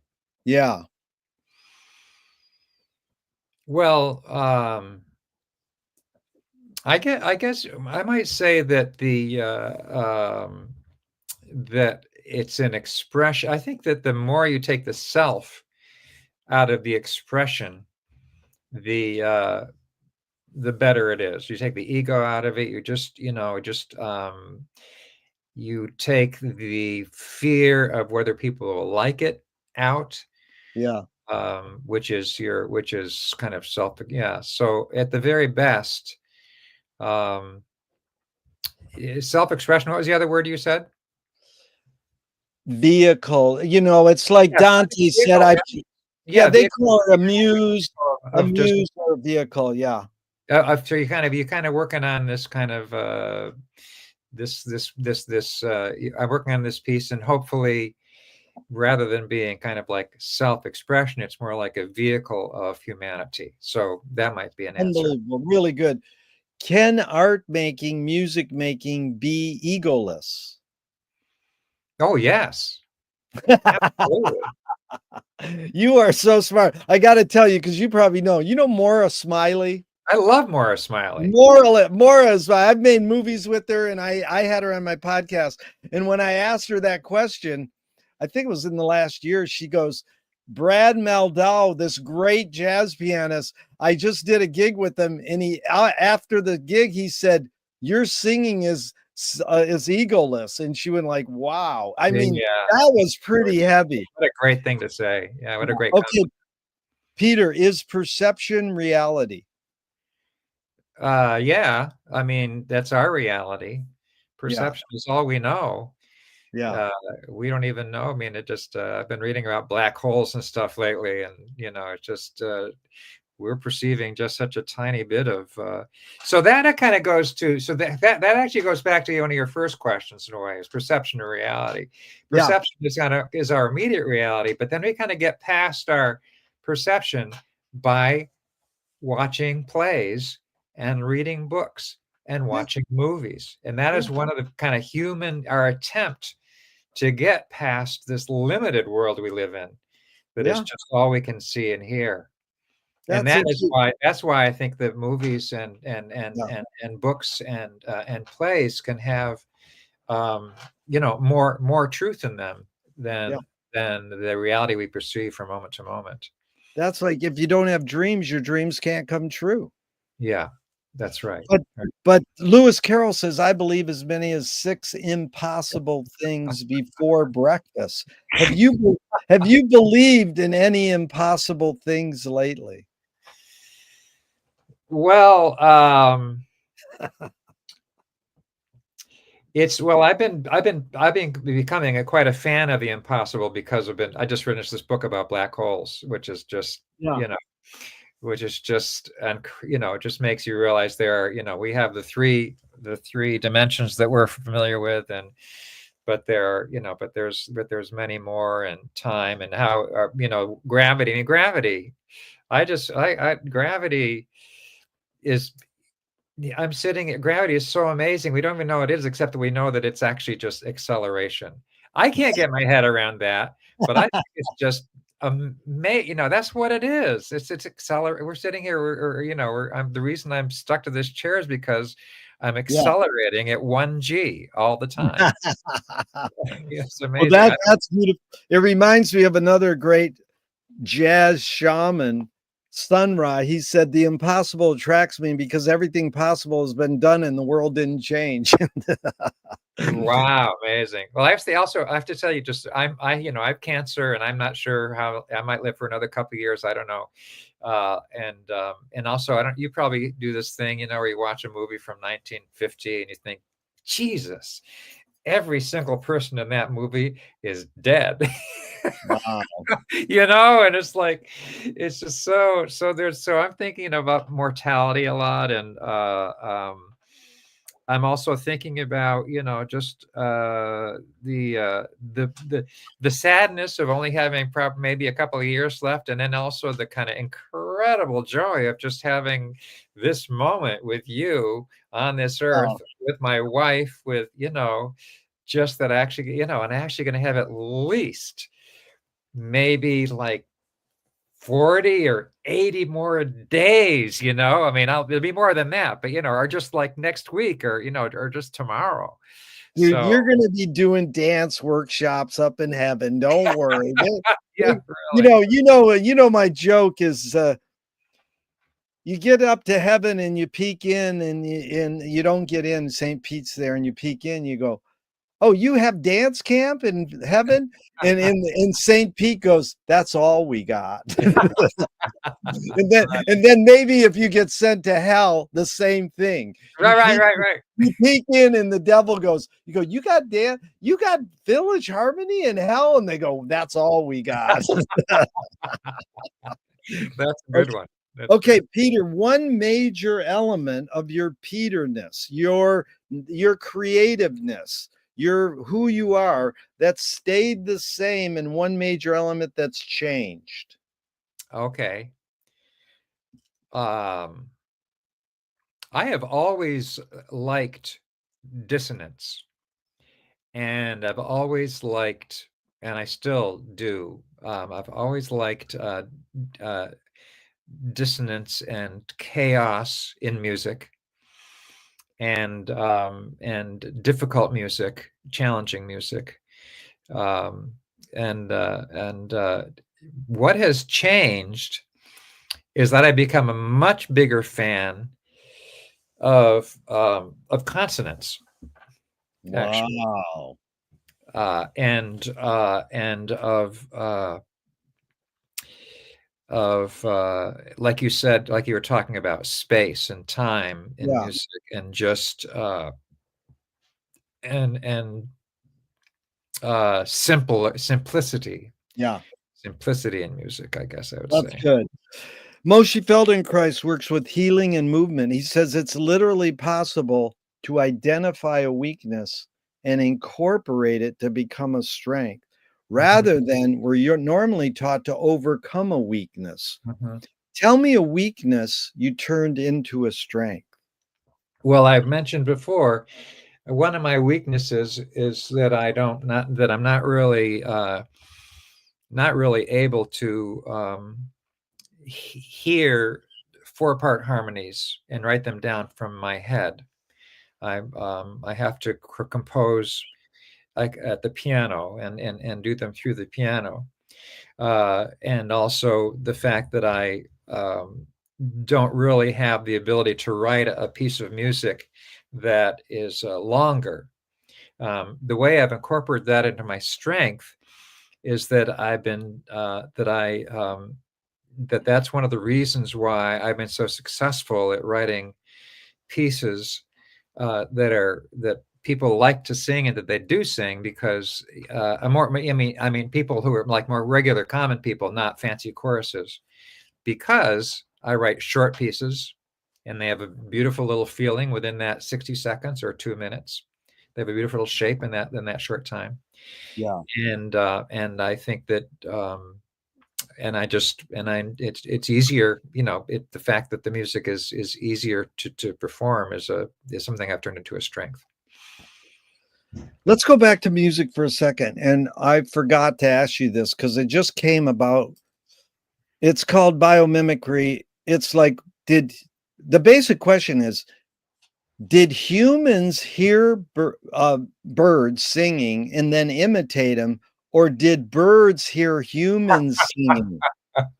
Yeah, Well, I guess I might say that that it's an expression. I think that the more you take the self out of the expression, the uh, the better it is. You take the ego out of it. You take the fear of whether people will like it out, yeah. which is kind of self. Yeah. So at the very best, um, self-expression. What was the other word you said? Vehicle. It's like Yes, I think Dante said, vehicle. yeah, Yeah, they vehicle call it a muse, of just or vehicle. Yeah. so you kind of working on this kind of I'm working on this piece, and hopefully rather than being kind of like self-expression, it's more like a vehicle of humanity. So that might be an answer. Unbelievable. Really good. Can art making, music making be egoless? Oh yes, absolutely. You are so smart. I got to tell you, because you probably know. You know Maura Smiley? I love Morris Smiley. Maura's. I've made movies with her, and I had her on my podcast. And when I asked her that question, I think it was in the last year, she goes, Brad Meldau, this great jazz pianist. I just did a gig with him, and after the gig, he said, "Your singing is egoless," and she went like, "Wow!" I mean, Yeah, that was pretty heavy. what a great thing to say. Yeah, what a great Okay, compliment. Peter, is perception reality? Yeah, I mean that's our reality. Yeah, Perception is all we know. yeah. Uh, we don't even know. I mean, I've been reading about black holes and stuff lately, and it's just we're perceiving just such a tiny bit of. So that kind of goes to so that actually goes back to one of your first questions in a way is perception or reality. Yeah, Perception is our immediate reality, but then we kind of get past our perception by watching plays and reading books and yeah, watching movies, and that yeah, is one of the kind of our attempt to get past this limited world we live in that is yeah. just all we can see and hear. And That's interesting. that's why I think that movies Yeah, and books and plays can have more truth in them yeah. than the reality we perceive from moment to moment. That's like if you don't have dreams, your dreams can't come true. Yeah, That's right. But Right. but Lewis Carroll says, "I believe as many as 6 impossible things before breakfast." Have you believed in any impossible things lately? Well, I've been becoming quite a fan of the impossible because I just finished this book about black holes, which is just, Yeah. you know, and it just makes you realize there are, we have the three dimensions that we're familiar with, and but there's many more, and time, and how, gravity. I mean, gravity. Gravity is I'm sitting at Gravity is so amazing. We don't even know what it is, except that we know that it's actually just acceleration. I can't get my head around that, but I think it's just that's what it is. It's accelerate. We're sitting here, the reason I'm stuck to this chair is because I'm Yeah. accelerating at 1G all the time. It's Well, amazing. that's beautiful. It reminds me of another great jazz shaman, Sun Ra. He said, "The impossible attracts me because everything possible has been done and the world didn't change." Wow, amazing. Well, I have to tell you, just I have cancer, and I'm not sure how I might live for another couple of years. I don't know. And also, I don't. You probably do this thing, where you watch a movie from 1950 and you think, Jesus, every single person in that movie is dead. Wow. And it's like, it's just so I'm thinking about mortality a lot, and I'm also thinking about, just the sadness of only having maybe a couple of years left, and then also the kind of incredible joy of just having this moment with you on this earth, Wow. with my wife, with, just that actually, and actually going to have at least maybe like 40 or 80 more days, I mean, it'll be more than that, but, or just like next week, or, or just tomorrow. Dude, So, you're gonna be doing dance workshops up in heaven. Don't worry. yeah, They really. my joke is, you get up to heaven and you peek in and you don't get in. St. Pete's there and you peek in, you go, "Oh, you have dance camp in heaven?" And St. Pete goes, "That's all we got." And then maybe if you get sent to hell, the same thing. Right, right, right, right. You peek in and the devil goes, "You got Village Harmony in hell?" And they go, "That's all we got." That's a good one. That's Okay, good. Peter, one major element of your Peterness, your creativeness, your who you are, that stayed the same, and one major element that's changed. Okay. Um, I have always liked dissonance, and I've always liked, and I still do. I've always liked uh, dissonance and chaos in music, and difficult music, challenging music. Um, and what has changed is that I become a much bigger fan of consonants, actually, Wow. and of like you said, like you were talking about space and time in Yeah, music, and just and yeah, simplicity in music, I guess I would that's say. good. Moshe Feldenkrais works with healing and movement. He says it's literally possible to identify a weakness and incorporate it to become a strength, Mhm, rather than where you're normally taught to overcome a weakness. mhm. Tell me a weakness you turned into a strength. Well, I've mentioned before, one of my weaknesses is that I'm not really able to hear four-part harmonies and write them down from my head. I have to compose like at the piano, and do them through the piano, and also the fact that don't really have the ability to write a piece of music that is longer. The way I've incorporated that into my strength is that I've been that's one of the reasons why I've been so successful at writing pieces that people like to sing and that they do sing, because I mean people who are like more regular common people, not fancy choruses, because I write short pieces and they have a beautiful little feeling within that 60 seconds or 2 minutes. They have a beautiful shape in that short time. Yeah. And I think that it's easier, the fact that the music is easier to perform is something I've turned into a strength. Let's go back to music for a second. And I forgot to ask you this because it just came about. It's called biomimicry. It's like, the basic question is, did humans hear birds singing and then imitate them, or did birds hear humans singing?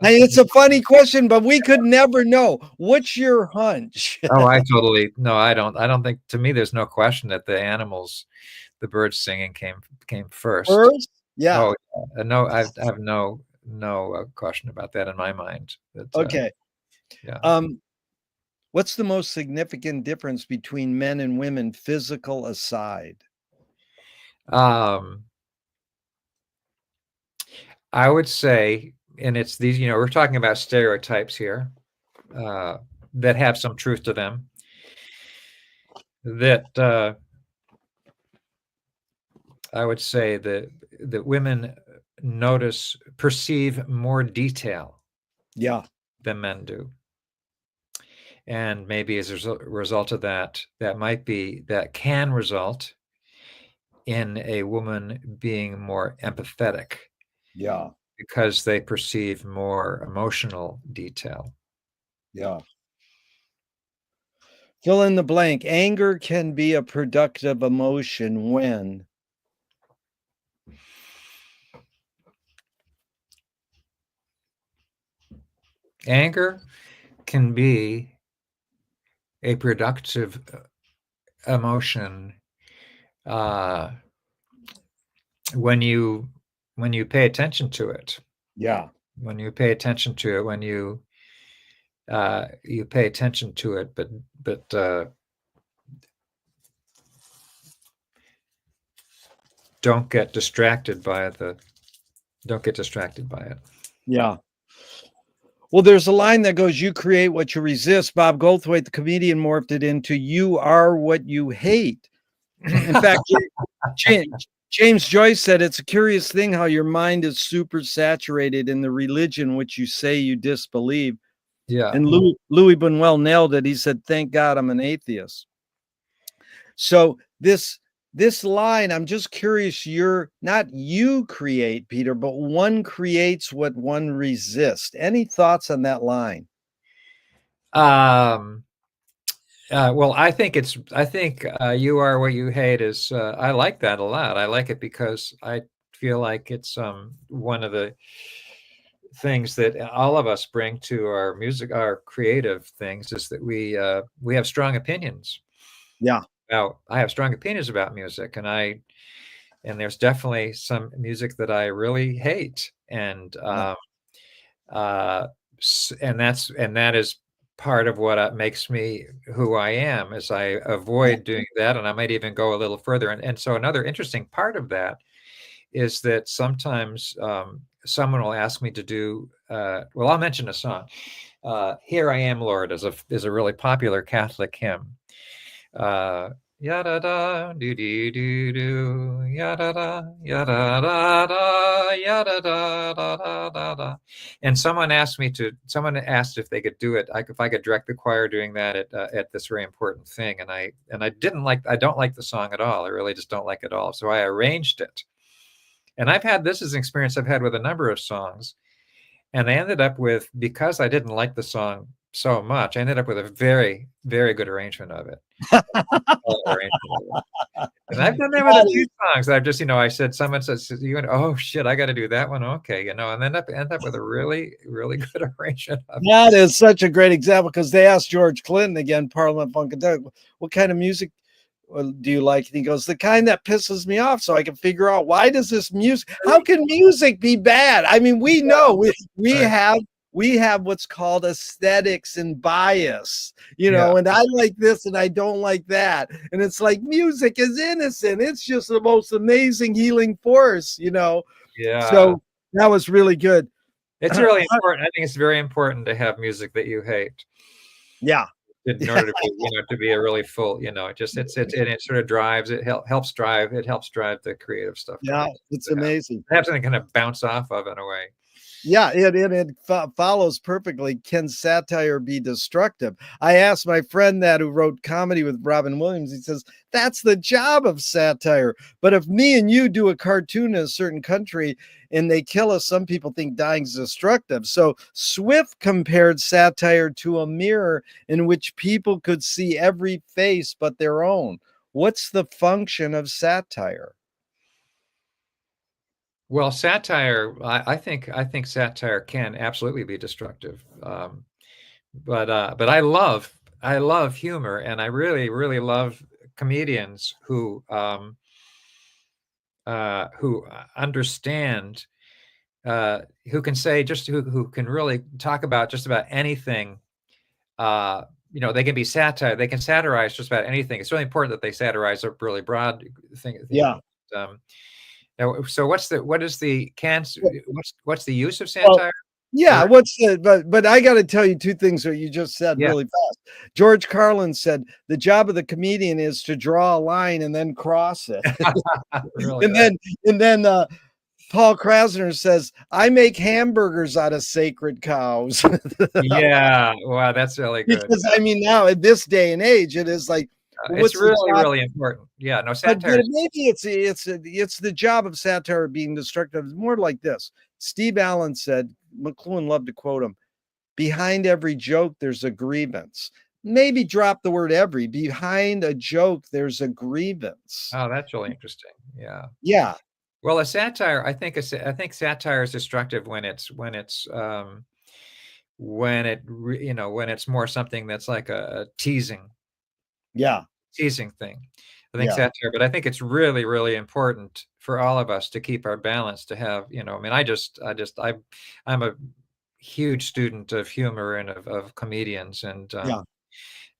Hey, it's a funny question, but we could never know. What's your hunch? Oh, no, I don't think, to me, there's no question that the birds singing came first. Birds? Yeah. Oh, no, I have no question about that in my mind. Okay. Yeah. What's the most significant difference between men and women, physical aside? I would say, and it's these, we're talking about stereotypes here that have some truth to them, that I would say that women perceive more detail than men do. And maybe as a result of that can result in a woman being more empathetic. Yeah. Because they perceive more emotional detail. Yeah. Fill in the blank. Anger can be a productive emotion when? Anger can be a productive emotion when you pay attention to it. Yeah. When you pay attention to it, when you pay attention to it, but don't get distracted by it. Yeah. Well, there's a line that goes, "You create what you resist." Bob Goldthwait, the comedian, morphed it into, "You are what you hate." In fact, James Joyce said, "It's a curious thing how your mind is super saturated in the religion which you say you disbelieve." Yeah. And Louis Buñuel nailed it. He said, "Thank God I'm an atheist." So this line, I'm just curious, not you create, Peter, but one creates what one resists. Any thoughts on that line? Well, I think you are what you hate is, I like that a lot. I like it because I feel like it's one of the things that all of us bring to our music, our creative things, is that we have strong opinions. Yeah. Now, I have strong opinions about music, and there's definitely some music that I really hate, and that is part of what makes me who I am, is I avoid doing that, and I might even go a little further. And so another interesting part of that is that sometimes someone will ask me to do, well, I'll mention a song. "Here I Am, Lord" is a really popular Catholic hymn. Yada da do do do do, yada da yada da da, yada da da da da da. And someone asked if they could do it, if I could direct the choir doing that at this very important thing, and I don't like the song at all. I really just don't like it at all. So I arranged it, and this is an experience I've had with a number of songs, and I ended up with, because I didn't like the song so much. I ended up with a very, very good arrangement of it. And I've done that with a few songs that I've just, I said, someone says, you went, oh shit, I got to do that one. Okay. And end up with a really, really good arrangement of it. That is such a great example, because they asked George Clinton, again, Parliament Funkadelic, what kind of music do you like? And he goes, the kind that pisses me off, so I can figure out, why does this music, how can music be bad? I mean, we know we have what's called aesthetics and bias, and I like this and I don't like that. And it's like, music is innocent. It's just the most amazing healing force, Yeah. So that was really good. It's really important. I think it's very important to have music that you hate. Yeah. In order to be, to be a really full, just it sort of drives, it helps drive the creative stuff. Yeah, it's amazing. Have something kind of bounce off of, in a way. Yeah, it follows perfectly. Can satire be destructive? I asked my friend that, who wrote Comedy with Robin Williams. He says, that's the job of satire. But if me and you do a cartoon in a certain country and they kill us, some people think dying is destructive. So Swift compared satire to a mirror in which people could see every face but their own. What's the function of satire? Well, satire, I think satire can absolutely be destructive. But I love humor, and I really, really love comedians who understand, who can say, who can really talk about just about anything. They can be satire. They can satirize just about anything. It's really important that they satirize a really broad thing. Yeah. So what's the use of satire? Yeah, but I got to tell you two things that you just said really fast. George Carlin said the job of the comedian is to draw a line and then cross it. Really? and then Paul Krasner says, I make hamburgers out of sacred cows. Yeah, wow, that's really good. Because I mean, now at this day and age, it is like, it's really, really important. Yeah, no, satire. But maybe it's the job of satire being destructive. It's more like this. Steve Allen said, McLuhan loved to quote him, behind every joke, there's a grievance. Maybe drop the word every. Behind a joke, there's a grievance. Oh, that's really interesting. Yeah. Yeah. Well, a satire, I think satire is destructive when it's more something that's like a teasing. Yeah. Teasing thing. I think satire, but I think it's really, really important for all of us to keep our balance, to have, I mean, I'm a huge student of humor and of comedians, and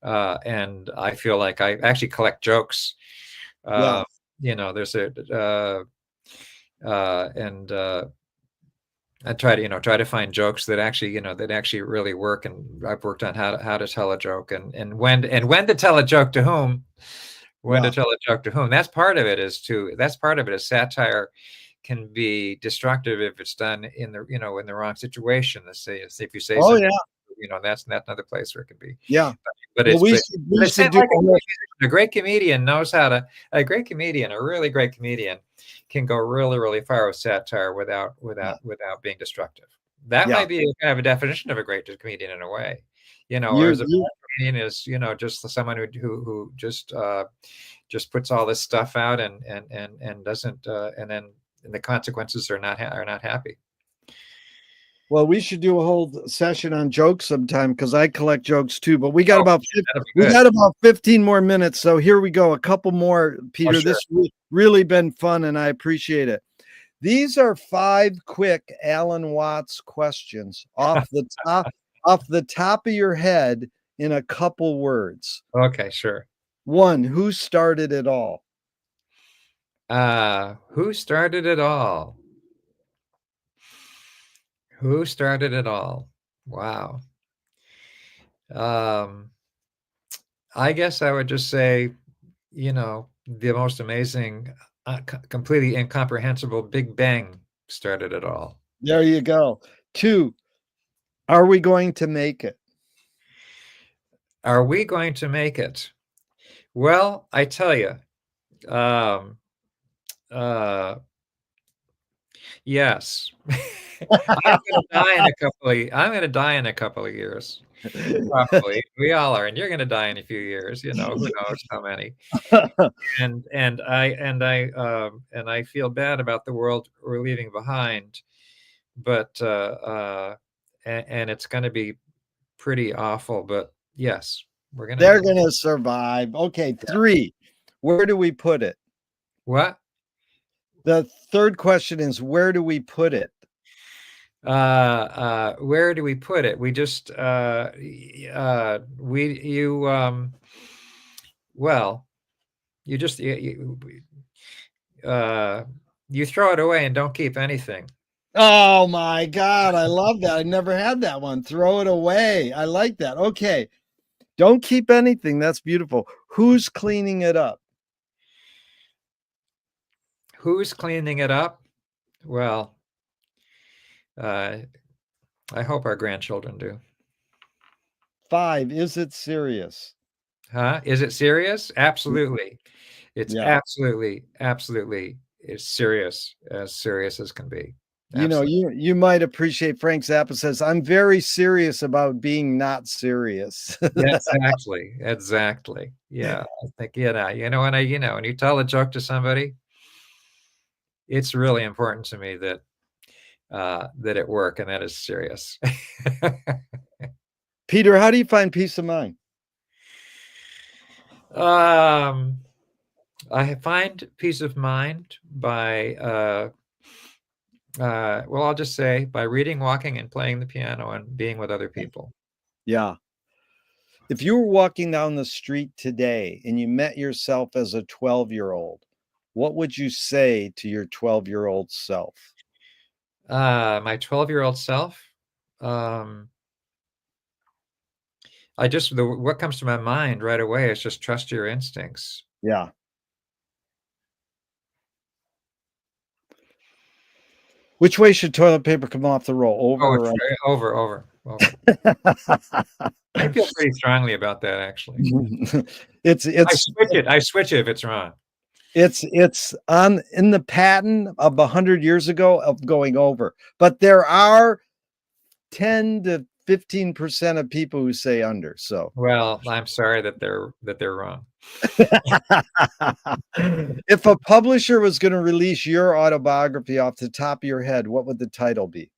I feel like I actually collect jokes. There's I try to find jokes that actually really work, and I've worked on how to tell a joke, and when to tell a joke to whom, to tell a joke to whom. That's part of it. Is satire can be destructive if it's done in the wrong situation. Let's say if you say, that's another place where it can be. Yeah. But a great comedian knows how to. A really great comedian can go really, really far with satire without being destructive. That might be kind of a definition of a great comedian, in a way. Whereas a comedian is, just someone who just puts all this stuff out and doesn't, and then the consequences are not happy. Well, we should do a whole session on jokes sometime, because I collect jokes too. But we got about 15 more minutes, so here we go. A couple more, Peter. Sure. This really been fun, and I appreciate it. These are 5 quick Alan Watts questions off the top of your head in a couple words. Okay, sure. 1, who started it all? Who started it all? Who started it all? Wow. I guess I would just say, the most amazing, completely incomprehensible Big Bang started it all. There you go. 2, are we going to make it? Are we going to make it? Well, I tell you, yes. I'm going to die in a couple of years. Probably. We all are, and you're gonna die in a few years, who knows how many. And I feel bad about the world we're leaving behind, but and it's gonna be pretty awful, but yes, we're gonna They're make it. going to survive. Okay, Yeah. 3. Where do we put it? What? The third question is, where do we put it? Where do we put it? We just well, you just you throw it away and don't keep anything. Oh my God, I love that. I never had that one. Throw it away. I like that. Okay. Don't keep anything. That's beautiful. Who's cleaning it up? Who's cleaning it up? Well, I hope our grandchildren do. 5. Is it serious? Huh? Is it serious? Absolutely. It's Yeah. absolutely as serious as can be. You know, Absolutely. you might appreciate Frank Zappa says, I'm very serious about being not serious. Yeah, exactly. Yeah, I think, when you tell a joke to somebody, it's really important to me that it work, and that is serious. Peter, how do you find peace of mind? I find peace of mind by well, I'll just say by reading, walking, and playing the piano and being with other people. Yeah. If you were walking down the street today and you met yourself as a 12-year-old, what would you say to your 12-year-old self? My 12-year-old self, um, what comes to my mind right away is just trust your instincts. Yeah. Which way should toilet paper come off the roll? Oh, Over it's or over. under? I feel pretty strongly about that, actually. It's I switch it if it's wrong. it's on in the pattern of 100 years ago of going over, but there are 10 to 15% of people who say under. So Well, I'm sorry that they're wrong. if a publisher was going to release your autobiography off the top of your head, what would the title be?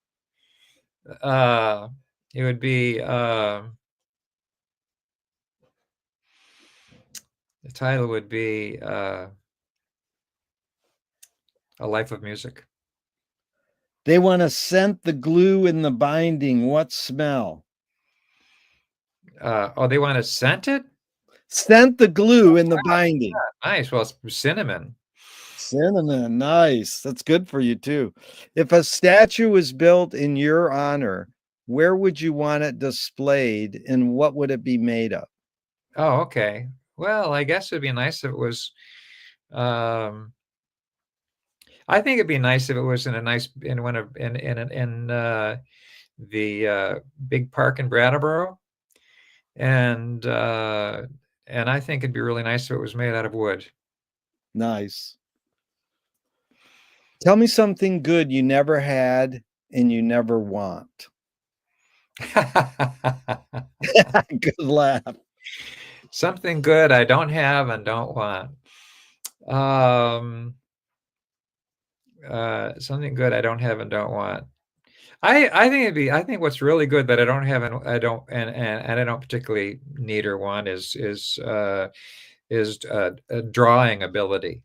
It would be the title would be A Life of Music. They want to scent the glue in the binding. What smell? They want to scent it? Scent the glue in the binding. Nice. Well, it's cinnamon. Cinnamon, nice. That's good for you too. If a statue was built in your honor, where would you want it displayed and what would it be made of? Oh, okay. Well, I guess it'd be nice if it was. I think it'd be nice if it was in one of in the big park in Brattleboro, and I think it'd be really nice if it was made out of wood. Nice. Tell me something good you never had and you never want. Good laugh. Something good I don't have and don't want. Something good I don't have and don't want. I think what's really good that I don't have and I don't particularly need or want is a drawing ability.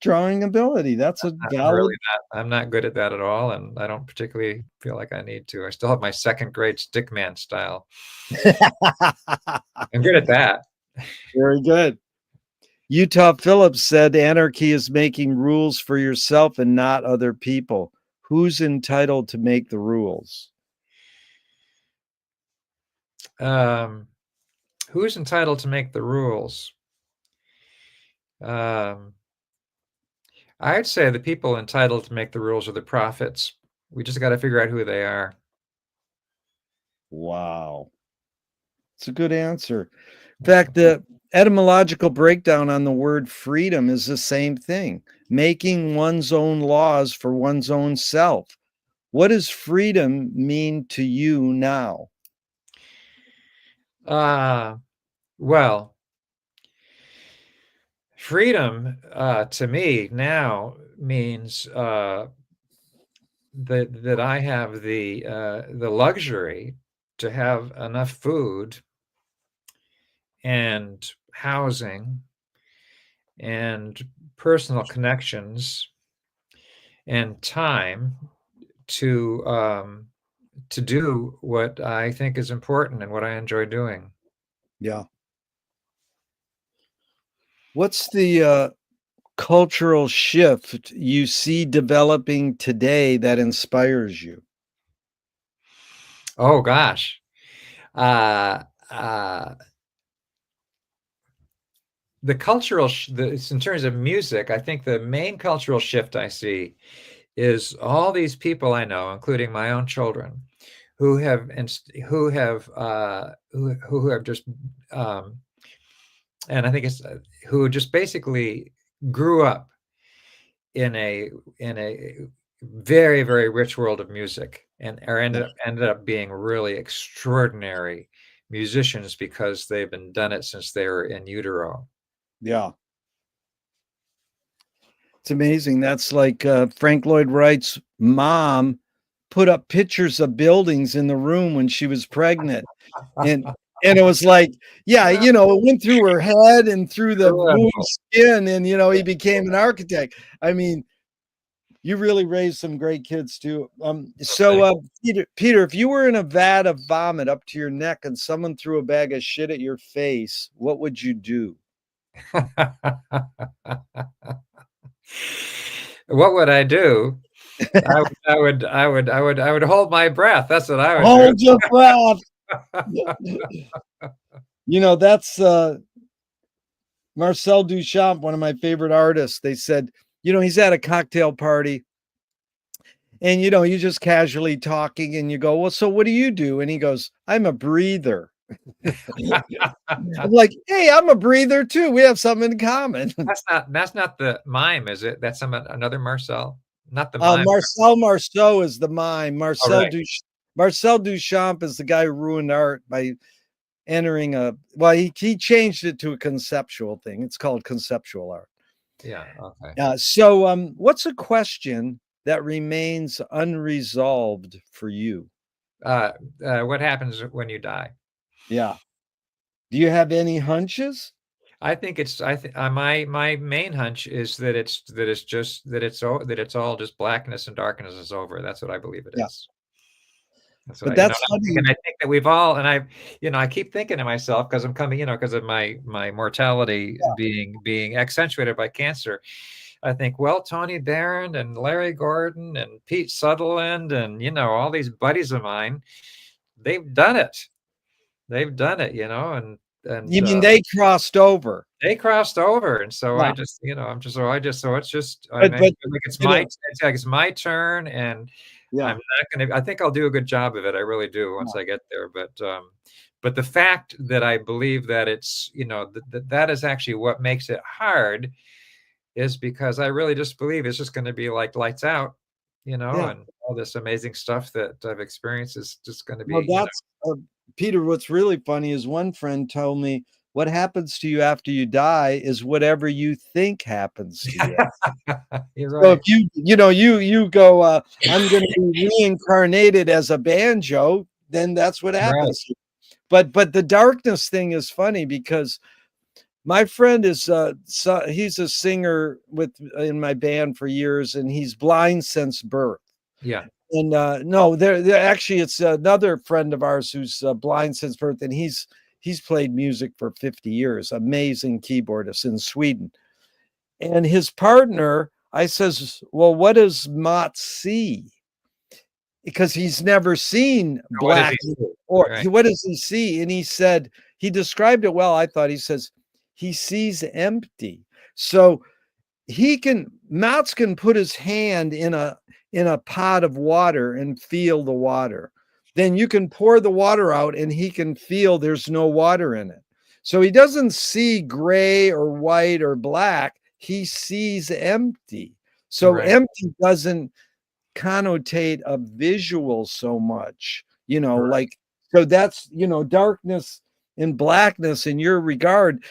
Drawing ability. That's a valid. I'm not good at that at all, and I don't particularly feel like I need to. I still have my second grade stickman style. I'm good at that. Very good. Utah Phillips said anarchy is making rules for yourself and not other people. Who's entitled to make the rules? Who's entitled to make the rules? I'd say the people entitled to make the rules are the prophets. We just got to figure out who they are. Wow. It's a good answer. In fact, the etymological breakdown on the word freedom is the same thing, making one's own laws for one's own self. What does freedom mean to you now? Well, freedom to me now means that I have the luxury to have enough food and housing and personal connections and time to do what I think is important and what I enjoy doing. Yeah. What's the cultural shift you see developing today that inspires you? Oh gosh. Uh, uh, the cultural, in terms of music, I think the main cultural shift I see is all these people I know, including my own children, who have who have just and I think it's who just basically grew up in a very very rich world of music and are Yeah. ended up being really extraordinary musicians because they've been done it since they were in utero. Yeah. It's amazing. That's like Frank Lloyd Wright's mom put up pictures of buildings in the room when she was pregnant. And and it was like, yeah, it went through her head and through the womb skin, and he became an architect. I mean, you really raised some great kids too. Peter, if you were in a vat of vomit up to your neck and someone threw a bag of shit at your face, what would you do? What would I do? I would hold my breath. That's what I would do. Hold your breath. That's Marcel Duchamp, one of my favorite artists. They said, he's at a cocktail party and, you just casually talking and you go, well, so what do you do? And he goes, I'm a breather. I'm like, hey, I'm a breather too. We have something in common. That's not the mime, is it? That's another Marcel? Not the mime. Marcel Marceau is the mime. Oh, right. Marcel Duchamp is the guy who ruined art by entering he changed it to a conceptual thing. It's called conceptual art. Yeah. Okay. So what's a question that remains unresolved for you? What happens when you die? Yeah. Do you have any hunches? I think my main hunch is that it's all just blackness and darkness is over. That's what I believe it is. That's what But that's funny. And I think that we've all, and I keep thinking to myself because I'm coming, because of my mortality being accentuated by cancer. I think, well, Tony Barron and Larry Gordon and Pete Sutherland and all these buddies of mine, they've done it. They've done it, and you mean they crossed over? They crossed over, and so Yeah. I just, so it's just, it's my turn, and Yeah. I'm not gonna. I think I'll do a good job of it. I really do once I get there. But the fact that I believe that it's, that is actually what makes it hard, is because I really just believe it's just going to be like lights out, and all this amazing stuff that I've experienced is just going to be. Well, that's Peter. What's really funny is one friend told me, what happens to you after you die is whatever you think happens to you. You're So right. if you go, I'm going to be reincarnated as a banjo, then that's what happens. Right. But the darkness thing is funny because my friend is he's a singer in my band for years, and he's blind since birth. Yeah. And no, there actually it's another friend of ours who's blind since birth, and he's played music for 50 years. Amazing keyboardist in Sweden. And his partner, I says, well, what does Mott see? Because he's never seen black. What does he see? And he said, he described it well. I thought he says, he sees empty. So Mott's can put his hand in a pot of water and feel the water. Then you can pour the water out and he can feel there's no water in it. So he doesn't see gray or white or black. He sees empty. So empty doesn't connotate a visual so much, like, so that's, darkness in blackness in your regard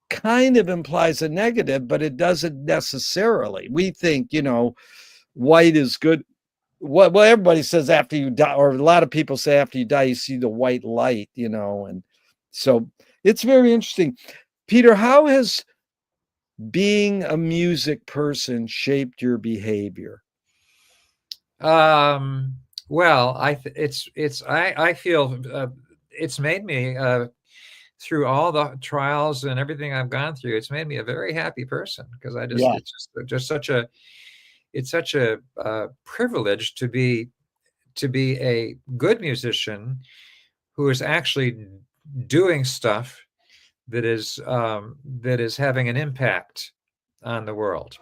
kind of implies a negative, but it doesn't necessarily. We think, white is good. Well, everybody says after you die, or a lot of people say after you die, you see the white light, and so it's very interesting. Peter, how has being a music person shaped your behavior? Well, I feel it's made me through all the trials and everything I've gone through. It's made me a very happy person because Yeah, it's just such a privilege to be a good musician who is actually doing stuff that is having an impact on the world.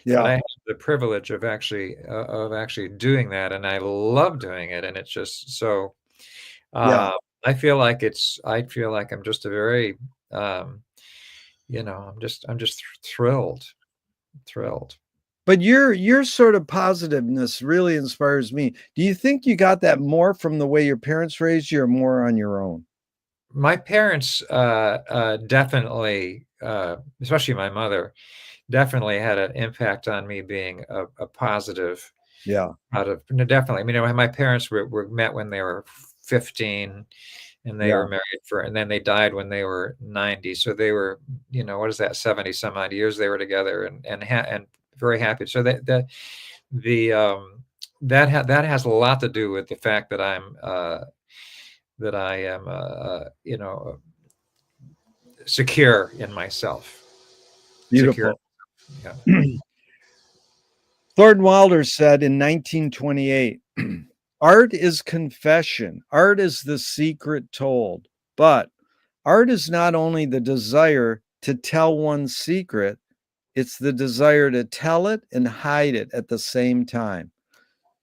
That yeah, I have the privilege of actually doing that, and I love doing it, and it's just so. yeah. Uh, I feel like I'm just a very, I'm just thrilled. But your sort of positiveness really inspires me. Do you think you got that more from the way your parents raised you, or more on your own? My parents definitely, especially my mother, definitely had an impact on me being a positive. Yeah, Out of no, definitely. I mean, my parents were met when they were 15, and they yeah, were married and then they died when they were 90. So they were, what is that, 70 some odd years they were together, and very happy. So the that has a lot to do with the fact that I am secure in myself. Secure. beautiful. Yeah. Thornton Wilder said in 1928, art is confession, art is the secret told, but art is not only the desire to tell one's secret, it's the desire to tell it and hide it at the same time.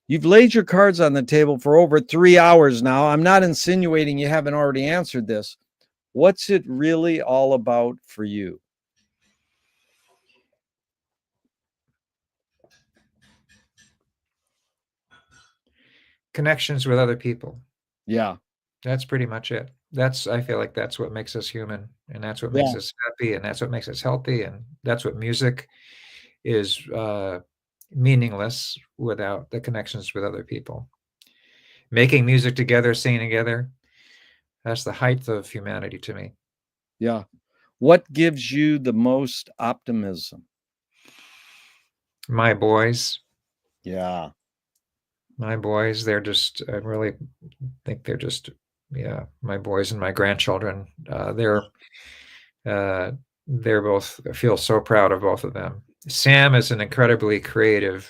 You've laid your cards on the table for over 3 hours now. I'm not insinuating you haven't already answered this. What's it really all about for you? Connections with other people. Yeah, That's pretty much it. I feel like that's what makes us human, and that's what makes yeah, us happy, and that's what makes us healthy, and that's what music is meaningless without the connections with other people. Making music together, singing together, that's the height of humanity to me. yeah. What gives you the most optimism? My boys, Yeah, they're just, I really think they're just, yeah, my boys and my grandchildren. Uh, they're both, I feel so proud of both of them. Sam is an incredibly creative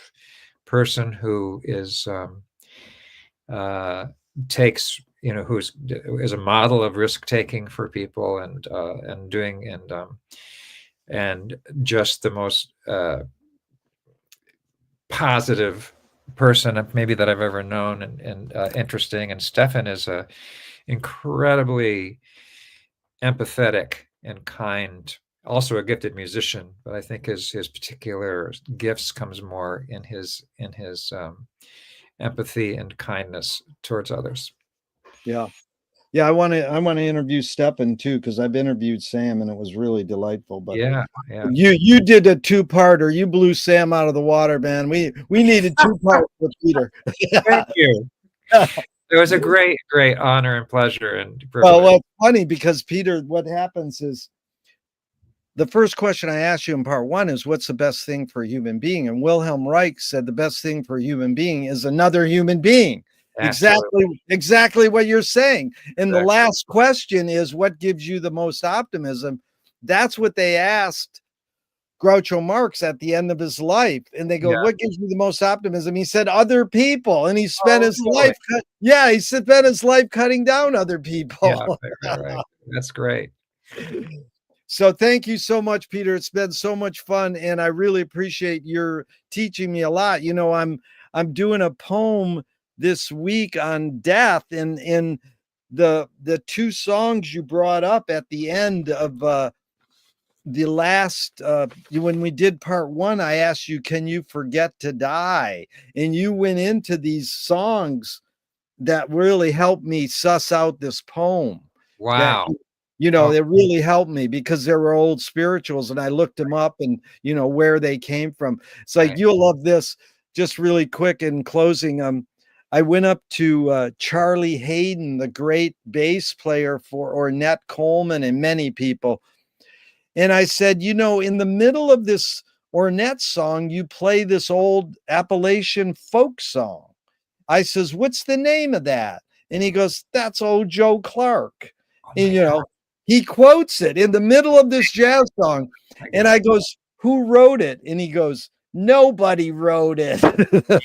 person who uh, takes, who's is a model of risk taking for people, and doing, and just the most positive person maybe that I've ever known, and interesting. And Stefan is a incredibly empathetic and kind, also a gifted musician, but I think his particular gifts comes more in his empathy and kindness towards others. yeah. Yeah, I want to interview Stephen too, because I've interviewed Sam and it was really delightful. But Yeah, yeah. you did a two-parter. You blew Sam out of the water, man. We needed two parts with Peter. Thank Yeah. you. It was a great honor and pleasure and Well, privilege. it's funny because Peter, what happens is the first question I asked you in part one is what's the best thing for a human being? And Wilhelm Reich said the best thing for a human being is another human being. Absolutely. Exactly what you're saying. And the Exactly. last question is what gives you the most optimism? That's what they asked Groucho Marx at the end of his life. And they go, Yeah. what gives you the most optimism? He said, other people. And he spent Oh, his really? life, he spent his life cutting down other Yeah, people. right. That's great. So thank you so much, Peter. It's been so much fun, and I really appreciate your teaching me a lot. I'm doing a poem this week on death, and in the two songs you brought up at the end of the last when we did part one, I asked you, can you forget to die? And you went into these songs that really helped me suss out this poem that Wow. Oh, it really helped me because there were old spirituals and I looked them up and, where they came from. It's like, right. you'll love this. Just really quick in closing. I went up to Charlie Hayden, the great bass player for Ornette Coleman and many people. And I said, in the middle of this Ornette song, you play this old Appalachian folk song. I says, what's the name of that? And he goes, that's old Joe Clark. Oh And, my God. he quotes it in the middle of this jazz song. My And God. I goes, who wrote it? And he goes, nobody wrote it.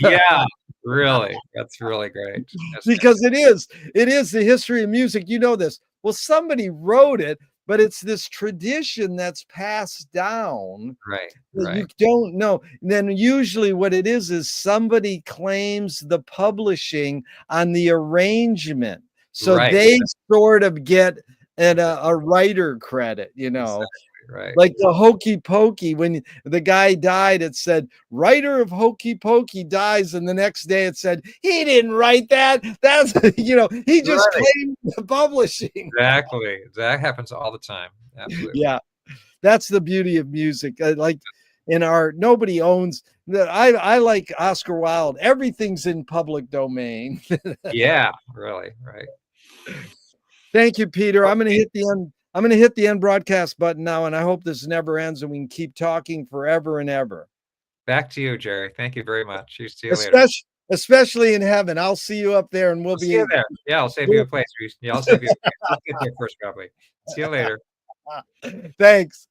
Yeah, really. That's really great. That's Because fantastic. it is the history of music. You know this. Well, somebody wrote it, but it's this tradition that's passed down Right, that you right, don't know. And then usually what it is somebody claims the publishing on the arrangement. So right. they sort of get Exactly, a writer credit, exactly, right. like the Hokey Pokey. When the guy died, it said writer of Hokey Pokey dies, and the next day it said he didn't write that. That's he just Right, claimed the publishing. exactly. That happens all the time. Absolutely. Yeah, that's the beauty of music. Like in art, nobody owns. I like Oscar Wilde. Everything's in public domain. Yeah, really, right. Thank you, Peter. I'm going to Okay, hit the end. I'm going to hit the end broadcast button now, and I hope this never ends and we can keep talking forever and ever. back to you, Jerry. Thank you very much. See you later. Especially in heaven. I'll see you up there, and I'll see you there. Yeah, I'll save you a place. Yeah, I'll save you a place. I'll get there first, probably. See you later. Thanks.